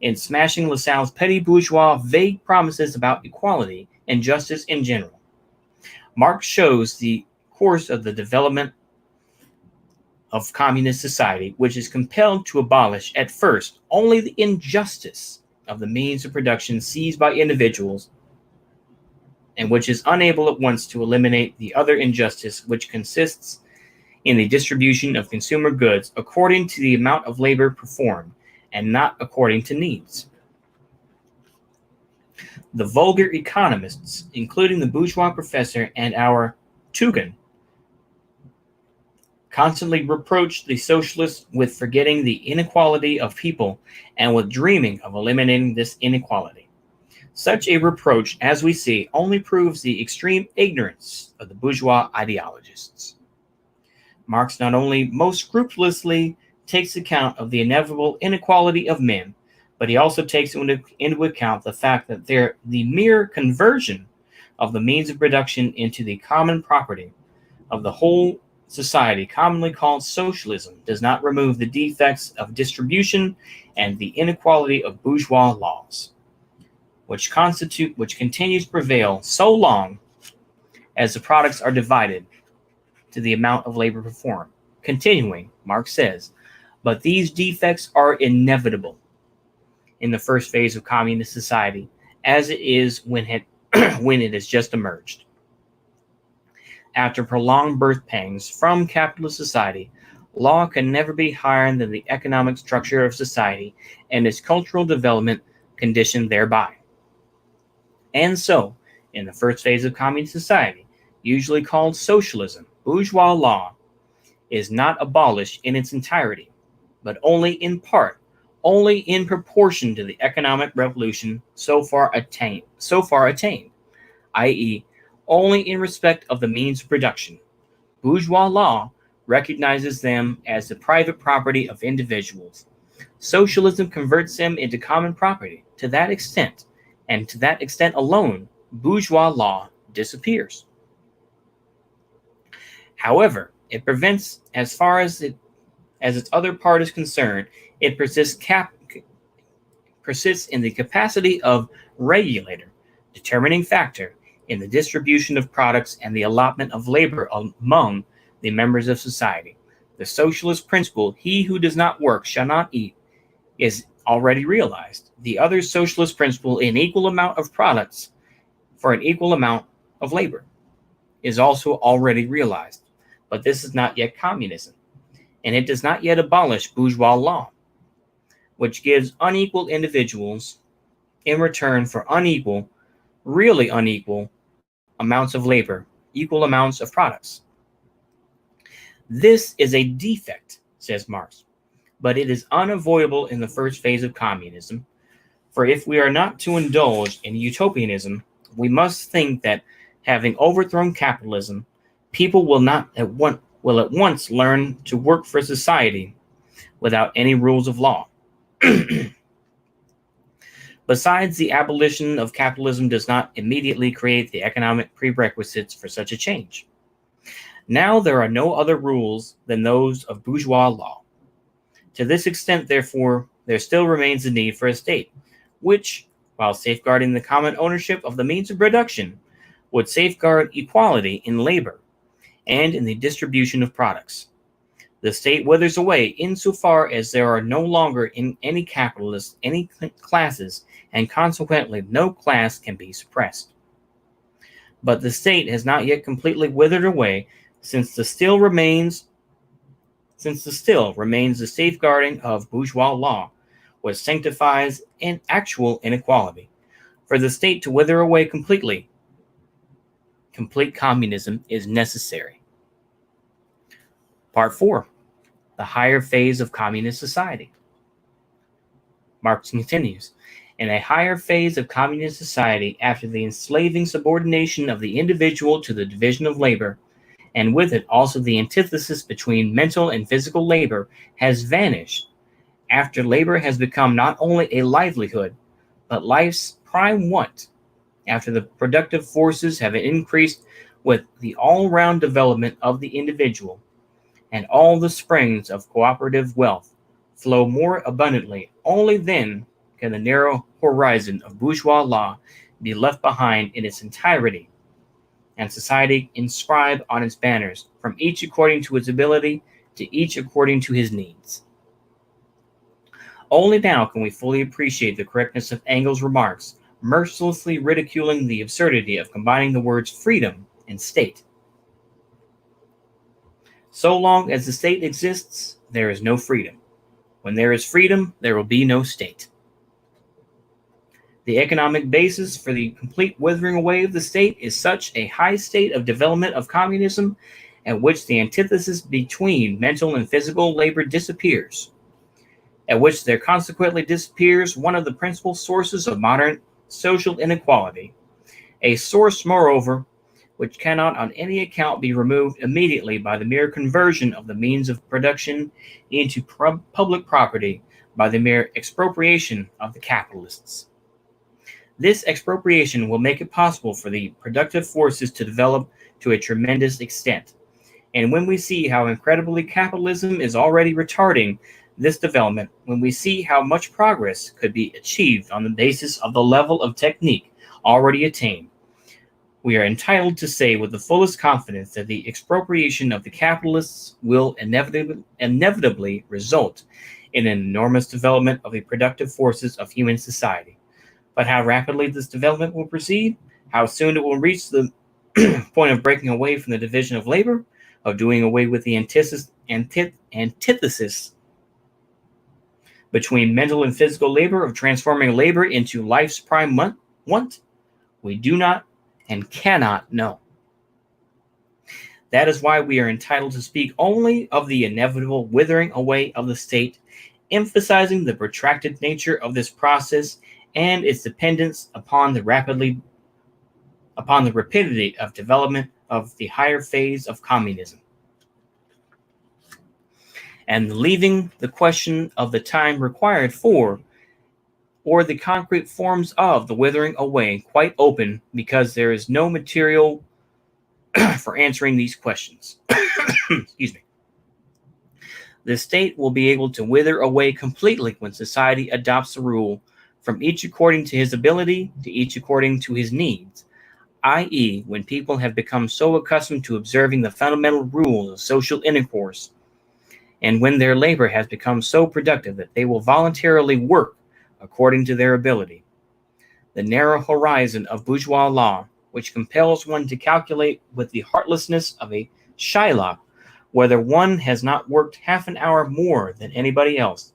In smashing Lassalle's petty bourgeois vague promises about equality and justice in general, Marx shows the course of the development of communist society, which is compelled to abolish at first only the injustice of the means of production seized by individuals, and which is unable at once to eliminate the other injustice, which consists in the distribution of consumer goods according to the amount of labor performed, and not according to needs. The vulgar economists, including the bourgeois professor and our Tugan, constantly reproach the socialists with forgetting the inequality of people and with dreaming of eliminating this inequality. Such a reproach, as we see, only proves the extreme ignorance of the bourgeois ideologists. Marx not only most scrupulously takes account of the inevitable inequality of men, but he also takes into account the fact that the mere conversion of the means of production into the common property of the whole society, commonly called socialism, does not remove the defects of distribution and the inequality of bourgeois laws, which continues to prevail so long as the products are divided to the amount of labor performed. Continuing, Marx says, but these defects are inevitable in the first phase of communist society, as it is when it has just emerged. After prolonged birth pangs from capitalist society, law can never be higher than the economic structure of society and its cultural development conditioned thereby. And so, in the first phase of communist society, usually called socialism, bourgeois law is not abolished in its entirety, but only in part, only in proportion to the economic revolution so far attained, i.e., only in respect of the means of production. Bourgeois law recognizes them as the private property of individuals. Socialism converts them into common property. To that extent, and to that extent alone, bourgeois law disappears. However, it prevents, as far as its other part is concerned, it persists in the capacity of regulator, determining factor in the distribution of products and the allotment of labor among the members of society. The socialist principle, he who does not work shall not eat, is already realized. The other socialist principle, an equal amount of products for an equal amount of labor, is also already realized. But this is not yet communism, and it does not yet abolish bourgeois law, which gives unequal individuals in return for really unequal amounts of labor, equal amounts of products. This is a defect, says Marx, but it is unavoidable in the first phase of communism, for if we are not to indulge in utopianism, we must think that having overthrown capitalism, people will at once learn to work for society without any rules of law. Besides, the abolition of capitalism does not immediately create the economic prerequisites for such a change. Now there are no other rules than those of bourgeois law. To this extent, therefore, there still remains the need for a state, which, while safeguarding the common ownership of the means of production, would safeguard equality in labor and in the distribution of products. The state withers away insofar as there are no longer in any capitalists, any classes, and consequently no class can be suppressed. But the state has not yet completely withered away, since the still remains the safeguarding of bourgeois law, which sanctifies an actual inequality. For the state to wither away completely, complete communism is necessary. Part 4. The higher phase of communist society. Marx continues. In a higher phase of communist society, after the enslaving subordination of the individual to the division of labor, and with it also the antithesis between mental and physical labor, has vanished, after labor has become not only a livelihood, but life's prime want, after the productive forces have increased with the all-round development of the individual, and all the springs of cooperative wealth flow more abundantly, only then can the narrow horizon of bourgeois law be left behind in its entirety, and society inscribe on its banners, from each according to his ability to each according to his needs. Only now can we fully appreciate the correctness of Engel's remarks, mercilessly ridiculing the absurdity of combining the words freedom and state. So long as the state exists, there is no freedom. When there is freedom, there will be no state. The economic basis for the complete withering away of the state is such a high state of development of communism at which the antithesis between mental and physical labor disappears, at which there consequently disappears one of the principal sources of modern social inequality, a source, moreover, which cannot on any account be removed immediately by the mere conversion of the means of production into public property by the mere expropriation of the capitalists. This expropriation will make it possible for the productive forces to develop to a tremendous extent. And when we see how incredibly capitalism is already retarding this development, when we see how much progress could be achieved on the basis of the level of technique already attained, we are entitled to say with the fullest confidence that the expropriation of the capitalists will inevitably result in an enormous development of the productive forces of human society. But how rapidly this development will proceed, how soon it will reach the point of breaking away from the division of labor, of doing away with the antithesis between mental and physical labor, of transforming labor into life's prime want, we do not and cannot know. That is why we are entitled to speak only of the inevitable withering away of the state, emphasizing the protracted nature of this process and its dependence upon the rapidity of development of the higher phase of communism, and leaving the question of the time required for or the concrete forms of the withering away quite open, because there is no material for answering these questions. Excuse me. The state will be able to wither away completely when society adopts a rule, from each according to his ability to each according to his needs, i.e., when people have become so accustomed to observing the fundamental rules of social intercourse, and when their labor has become so productive that they will voluntarily work according to their ability. The narrow horizon of bourgeois law, which compels one to calculate with the heartlessness of a Shylock whether one has not worked half an hour more than anybody else,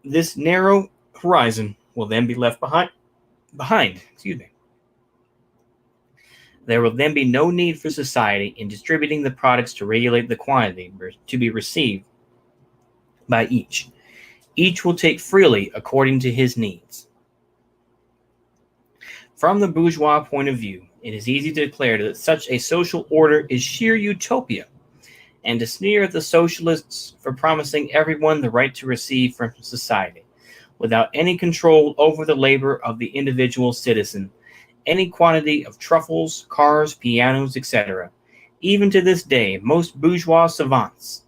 this narrow horizon will then be left behind. There will then be no need for society in distributing the products to regulate the quantity to be received by each. Each will take freely according to his needs. From the bourgeois point of view, it is easy to declare that such a social order is sheer utopia, and to sneer at the socialists for promising everyone the right to receive from society, without any control over the labor of the individual citizen, any quantity of truffles, cars, pianos, etc. Even to this day, most bourgeois savants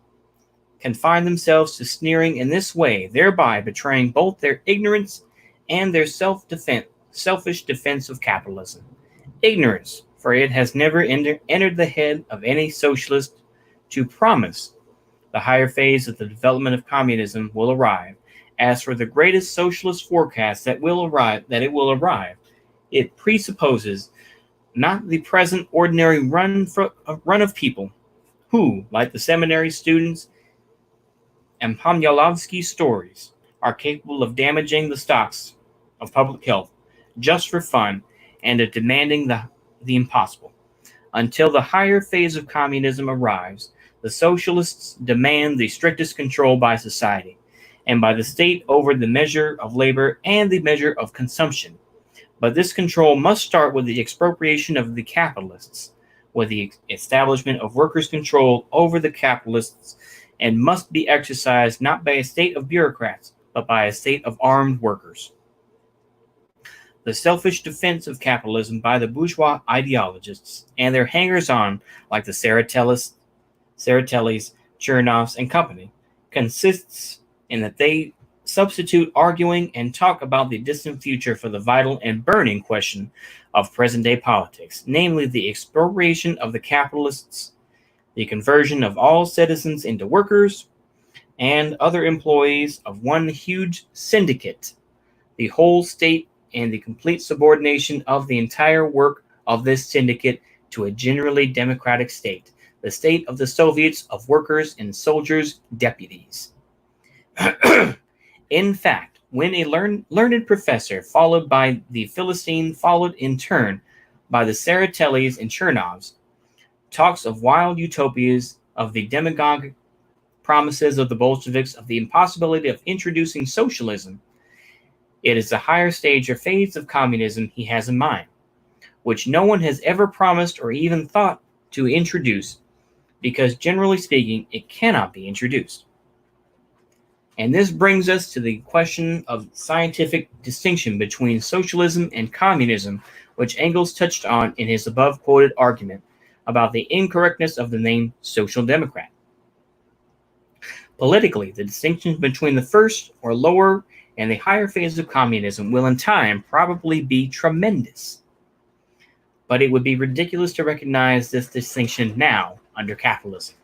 confine themselves to sneering in this way, thereby betraying both their ignorance and their selfish defense of capitalism. Ignorance, for it has never entered the head of any socialist to promise the higher phase of the development of communism will arrive. As for the greatest socialist forecast that it will arrive, it presupposes not the present ordinary run of people who, like the seminary students and Pomyalovsky's stories, are capable of damaging the stocks of public health just for fun and of demanding the impossible. Until the higher phase of communism arrives, the socialists demand the strictest control by society and by the state over the measure of labor and the measure of consumption. But this control must start with the expropriation of the capitalists, with the establishment of workers' control over the capitalists, and must be exercised not by a state of bureaucrats, but by a state of armed workers. The selfish defense of capitalism by the bourgeois ideologists and their hangers-on, like the Tseretellis, Chernovs, and company, consists in that they substitute arguing and talk about the distant future for the vital and burning question of present-day politics, namely the expropriation of the capitalists, the conversion of all citizens into workers, and other employees of one huge syndicate, the whole state and the complete subordination of the entire work of this syndicate to a generally democratic state, the state of the Soviets of workers and soldiers' deputies. In fact, when a learned professor, followed by the Philistine, followed in turn by the Tseretellis and Chernovs, talks of wild utopias, of the demagogue promises of the Bolsheviks, of the impossibility of introducing socialism, it is the higher stage or phase of communism he has in mind, which no one has ever promised or even thought to introduce, because generally speaking, it cannot be introduced. And this brings us to the question of scientific distinction between socialism and communism, which Engels touched on in his above quoted argument about the incorrectness of the name Social Democrat. Politically, the distinction between the first or lower and the higher phase of communism will in time probably be tremendous. But it would be ridiculous to recognize this distinction now under capitalism,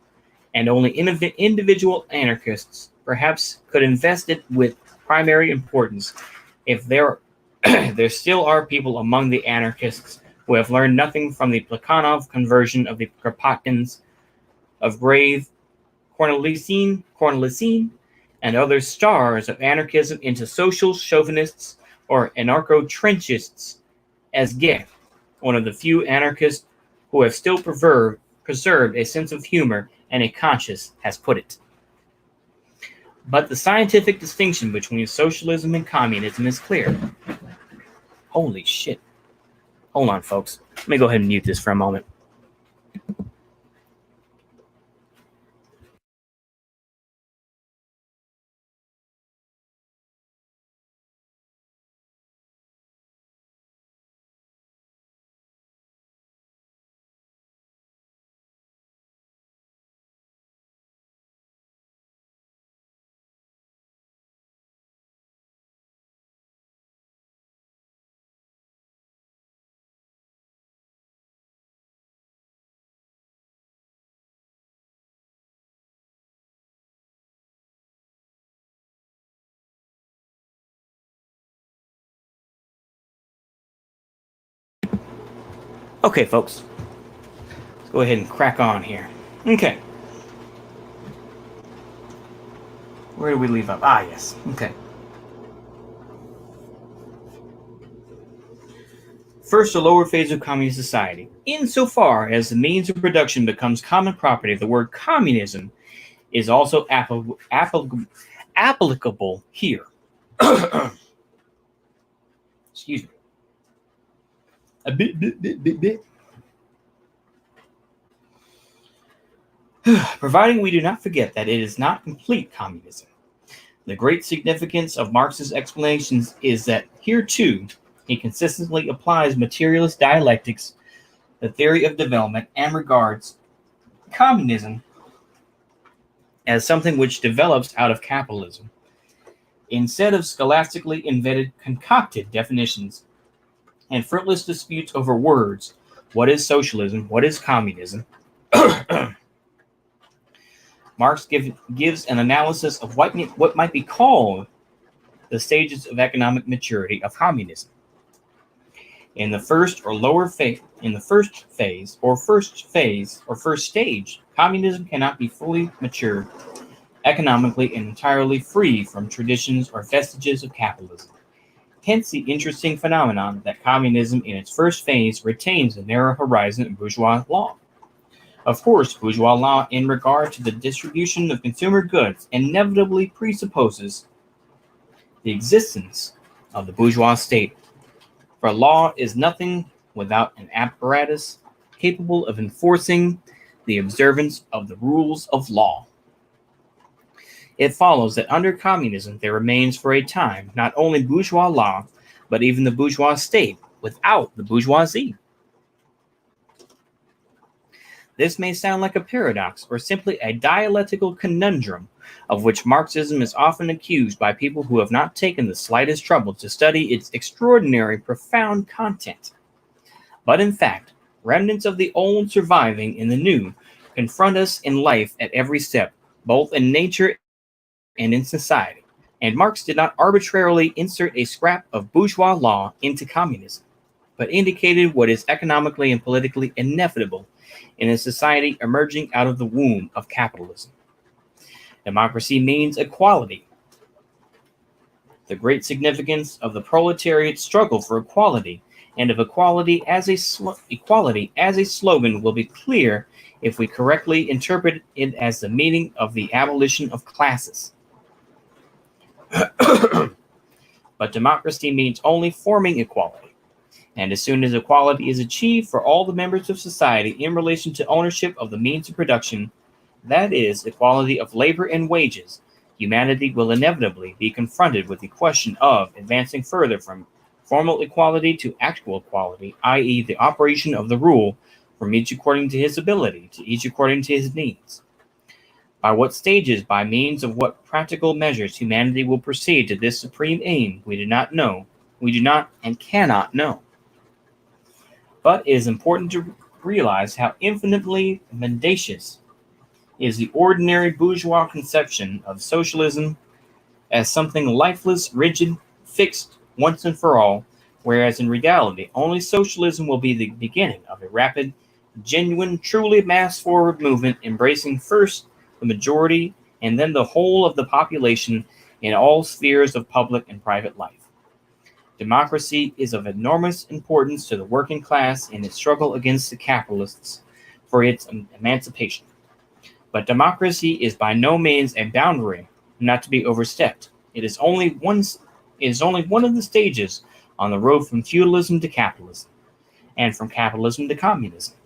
and only individual anarchists perhaps could invest it with primary importance if there still are people among the anarchists who have learned nothing from the Plekhanov conversion of the Kropotkin, of Grave, Kornelisen, and other stars of anarchism into social chauvinists or anarcho-trenchists, as Goethe, one of the few anarchists who have still preserved a sense of humor and a conscience, has put it. But the scientific distinction between socialism and communism is clear. Holy shit. Hold on, folks. Let me go ahead and mute this for a moment. Okay, folks. Let's go ahead and crack on here. Okay. Where did we leave up? Ah, yes. Okay. First, a lower phase of communist society. Insofar as the means of production becomes common property, the word communism is also applicable here. Excuse me. A bit. Providing we do not forget that it is not complete communism. The great significance of Marx's explanations is that here too he consistently applies materialist dialectics, the theory of development, and regards communism as something which develops out of capitalism. Instead of scholastically invented, concocted definitions and fruitless disputes over words, what is socialism, what is communism, Marx gives an analysis of what might be called the stages of economic maturity of communism. In the first or lower phase, in the first stage, communism cannot be fully mature economically and entirely free from traditions or vestiges of capitalism. Hence the interesting phenomenon that communism in its first phase retains the narrow horizon of bourgeois law. Of course, bourgeois law in regard to the distribution of consumer goods inevitably presupposes the existence of the bourgeois state, for law is nothing without an apparatus capable of enforcing the observance of the rules of law. It follows that under communism there remains for a time not only bourgeois law, but even the bourgeois state without the bourgeoisie. This may sound like a paradox or simply a dialectical conundrum of which Marxism is often accused by people who have not taken the slightest trouble to study its extraordinary, profound content. But in fact, remnants of the old surviving in the new confront us in life at every step, both in nature and in society. And Marx did not arbitrarily insert a scrap of bourgeois law into communism, but indicated what is economically and politically inevitable in a society emerging out of the womb of capitalism. Democracy means equality. The great significance of the proletariat's struggle for equality and of equality as a slogan will be clear if we correctly interpret it as the meaning of the abolition of classes. But democracy means only forming equality. And as soon as equality is achieved for all the members of society in relation to ownership of the means of production, that is, equality of labor and wages, humanity will inevitably be confronted with the question of advancing further from formal equality to actual equality, i.e., the operation of the rule from each according to his ability, to each according to his needs. By what stages, by means of what practical measures humanity will proceed to this supreme aim, we do not know. We do not and cannot know. But it is important to realize how infinitely mendacious is the ordinary bourgeois conception of socialism as something lifeless, rigid, fixed once and for all, whereas in reality, only socialism will be the beginning of a rapid, genuine, truly mass-forward movement embracing first the majority and then the whole of the population in all spheres of public and private life. Democracy is of enormous importance to the working class in its struggle against the capitalists for its emancipation. But democracy is by no means a boundary not to be overstepped. It is only one of the stages on the road from feudalism to capitalism, and from capitalism to communism.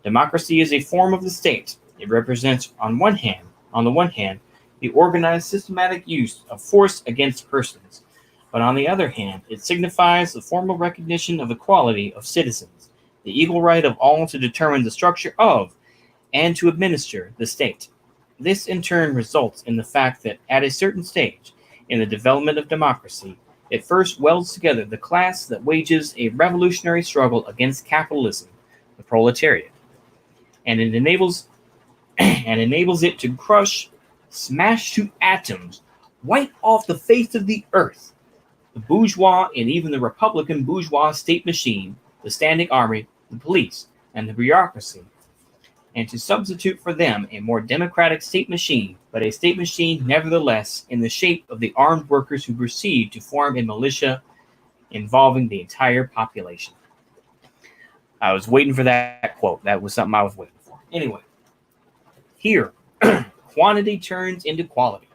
Democracy is a form of the state. It represents, on the one hand, the organized systematic use of force against persons, but on the other hand, it signifies the formal recognition of equality of citizens, the equal right of all to determine the structure of and to administer the state. This in turn results in the fact that at a certain stage in the development of democracy, it first welds together the class that wages a revolutionary struggle against capitalism, the proletariat, and it enables it to crush, smash to atoms, wipe off the face of the earth the bourgeois and even the Republican bourgeois state machine, the standing army, the police, and the bureaucracy, and to substitute for them a more democratic state machine, but a state machine nevertheless in the shape of the armed workers who proceed to form a militia involving the entire population. I was waiting for that quote. That was something I was waiting for. Anyway, here, quantity turns into quality.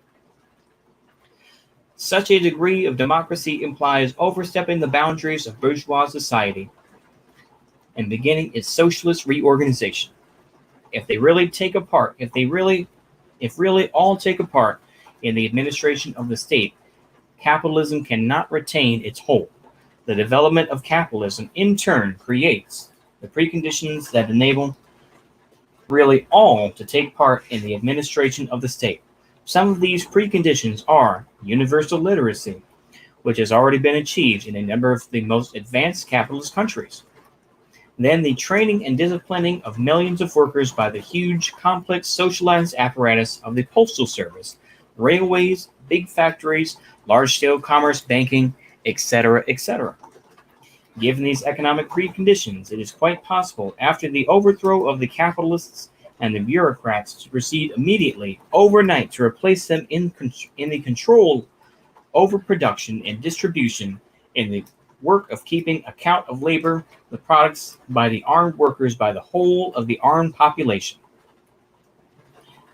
Such a degree of democracy implies overstepping the boundaries of bourgeois society and beginning its socialist reorganization. If really all take a part in the administration of the state, capitalism cannot retain its hold. The development of capitalism in turn creates the preconditions that enable really all to take part in the administration of the state. Some of these preconditions are universal literacy, which has already been achieved in a number of the most advanced capitalist countries. Then the training and disciplining of millions of workers by the huge, complex, socialized apparatus of the postal service, railways, big factories, large-scale commerce, banking, etc., etc. Given these economic preconditions, it is quite possible, after the overthrow of the capitalists and the bureaucrats, to proceed immediately, overnight, to replace them in the control over production and distribution, in the work of keeping account of labor, the products by the armed workers, by the whole of the armed population.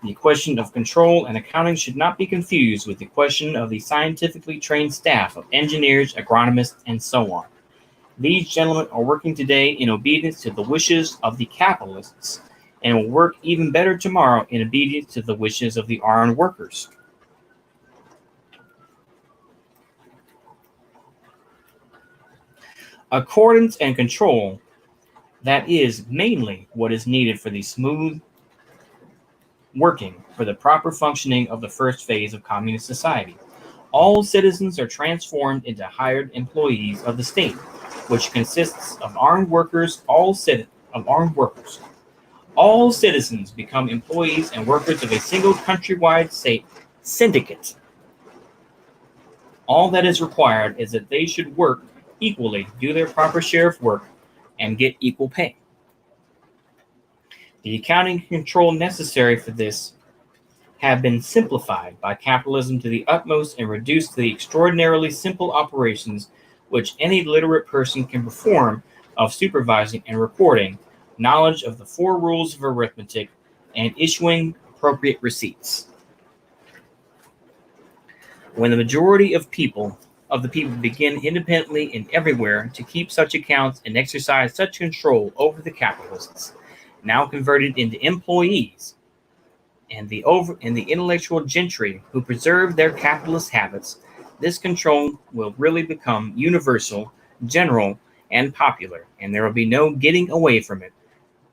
The question of control and accounting should not be confused with the question of the scientifically trained staff of engineers, agronomists, and so on. These gentlemen are working today in obedience to the wishes of the capitalists, and will work even better tomorrow in obedience to the wishes of the armed workers. Accordance and control, that is mainly what is needed for the smooth working, for the proper functioning of the first phase of communist society. All citizens are transformed into hired employees of the state, which consists of armed workers, All citizens become employees and workers of a single countrywide state, syndicate. All that is required is that they should work equally, do their proper share of work, and get equal pay. The accounting control necessary for this have been simplified by capitalism to the utmost and reduced to the extraordinarily simple operations which any literate person can perform of supervising and recording, knowledge of the 4 rules of arithmetic, and issuing appropriate receipts. When the majority of the people begin independently and everywhere to keep such accounts and exercise such control over the capitalists, now converted into employees, and the intellectual gentry who preserve their capitalist habits, this control will really become universal, general, and popular, and there will be no getting away from it.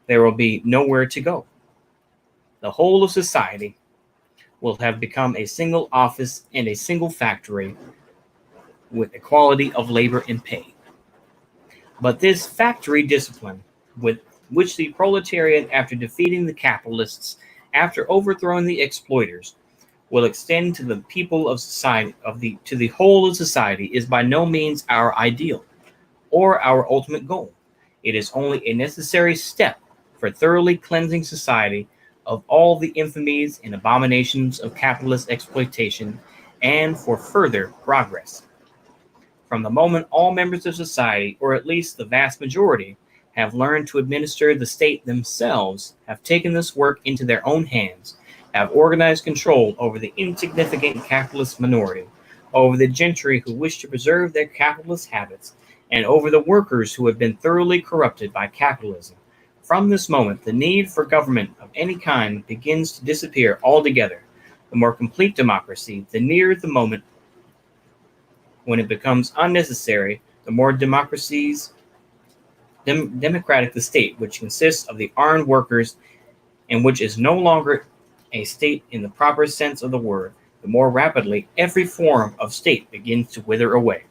There will be nowhere to go. The whole of society will have become a single office and a single factory with equality of labor and pay. But this factory discipline, with which the proletariat, after defeating the capitalists, after overthrowing the exploiters, will extend to the people of society, to the whole of society, is by no means our ideal or our ultimate goal. It is only a necessary step for thoroughly cleansing society of all the infamies and abominations of capitalist exploitation, and for further progress. From the moment all members of society, or at least the vast majority, have learned to administer the state themselves, have taken this work into their own hands, have organized control over the insignificant capitalist minority, over the gentry who wish to preserve their capitalist habits, and over the workers who have been thoroughly corrupted by capitalism. From this moment, the need for government of any kind begins to disappear altogether. The more complete democracy, the nearer the moment when it becomes unnecessary, the more democratic the state, which consists of the armed workers and which is no longer a state in the proper sense of the word, the more rapidly every form of state begins to wither away.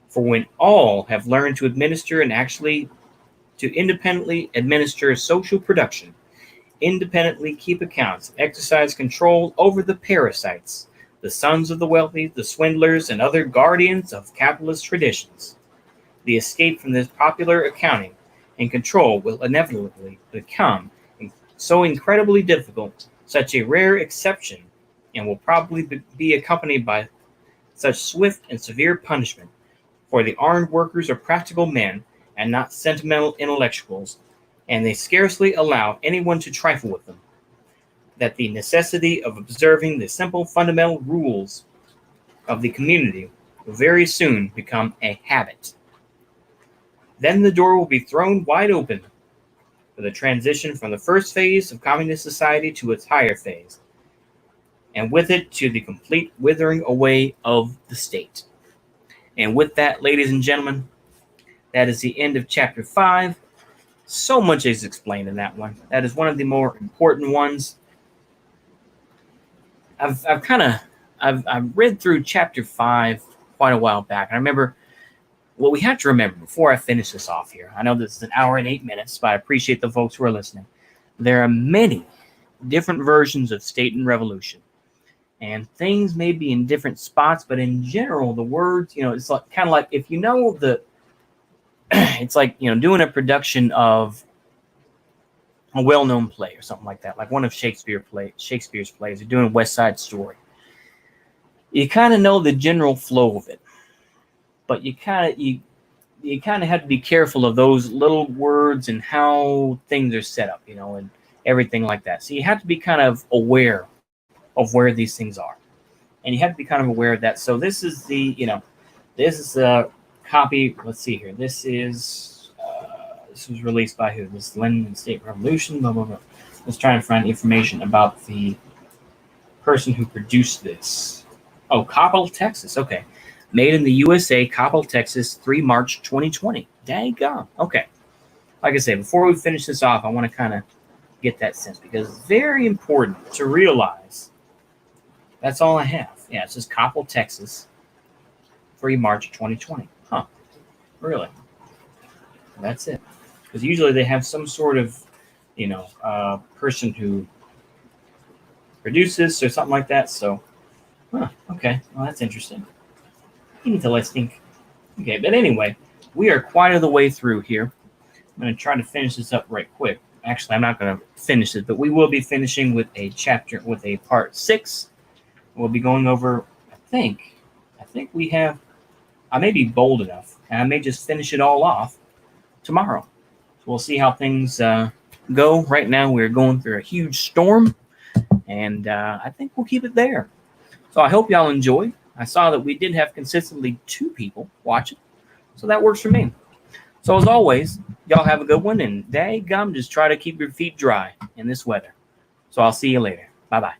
For when all have learned to administer and actually to independently administer social production, independently keep accounts, exercise control over the parasites, the sons of the wealthy, the swindlers, and other guardians of capitalist traditions, the escape from this popular accounting and control will inevitably become so incredibly difficult, such a rare exception, and will probably be accompanied by such swift and severe punishment. For the armed workers are practical men and not sentimental intellectuals, and they scarcely allow anyone to trifle with them, that the necessity of observing the simple fundamental rules of the community will very soon become a habit. Then the door will be thrown wide open for the transition from the first phase of communist society to its higher phase, and with it to the complete withering away of the state. And with that, ladies and gentlemen, that is the end of chapter 5. So much is explained in that one. That is one of the more important ones. I've read through chapter 5 quite a while back. And I remember what we have to remember before I finish this off here. I know this is an hour and 8 minutes, but I appreciate the folks who are listening. There are many different versions of state and revolution. And things may be in different spots, but in general, the words, it's like kind of like if you know it's like, doing a production of a well-known play or something like that, like one of Shakespeare's plays, or doing West Side Story. You kind of know the general flow of it, but you kind of have to be careful of those little words and how things are set up, and everything like that. So you have to be kind of aware of where these things are, and you have to be kind of aware of that. So this is a copy. Let's see here. This was released by who? This London State Revolution. Blah blah blah. Let's try and find information about the person who produced this. Oh, Coppell, Texas. Okay, made in the USA, Coppell, Texas, 3 March 2020. Dang gone. Okay, like I said, before we finish this off, I want to kind of get that sense because it's very important to realize. That's all I have. Yeah, it says Coppell, Texas, 3 March 2020. Huh. Really? That's it. Because usually they have some sort of, person who produce this or something like that. So, okay, well that's interesting. Interesting. Okay, but anyway, we are quite of the way through here. I'm going to try to finish this up right quick. Actually, I'm not going to finish it, but we will be finishing with a chapter, with a part 6. We'll be going over, I think we have, I may be bold enough, and I may just finish it all off tomorrow. So we'll see how things go. Right now, we're going through a huge storm, and I think we'll keep it there. So I hope y'all enjoyed. I saw that we did have consistently 2 people watching, so that works for me. So as always, y'all have a good one, and daggum, just try to keep your feet dry in this weather. So I'll see you later. Bye-bye.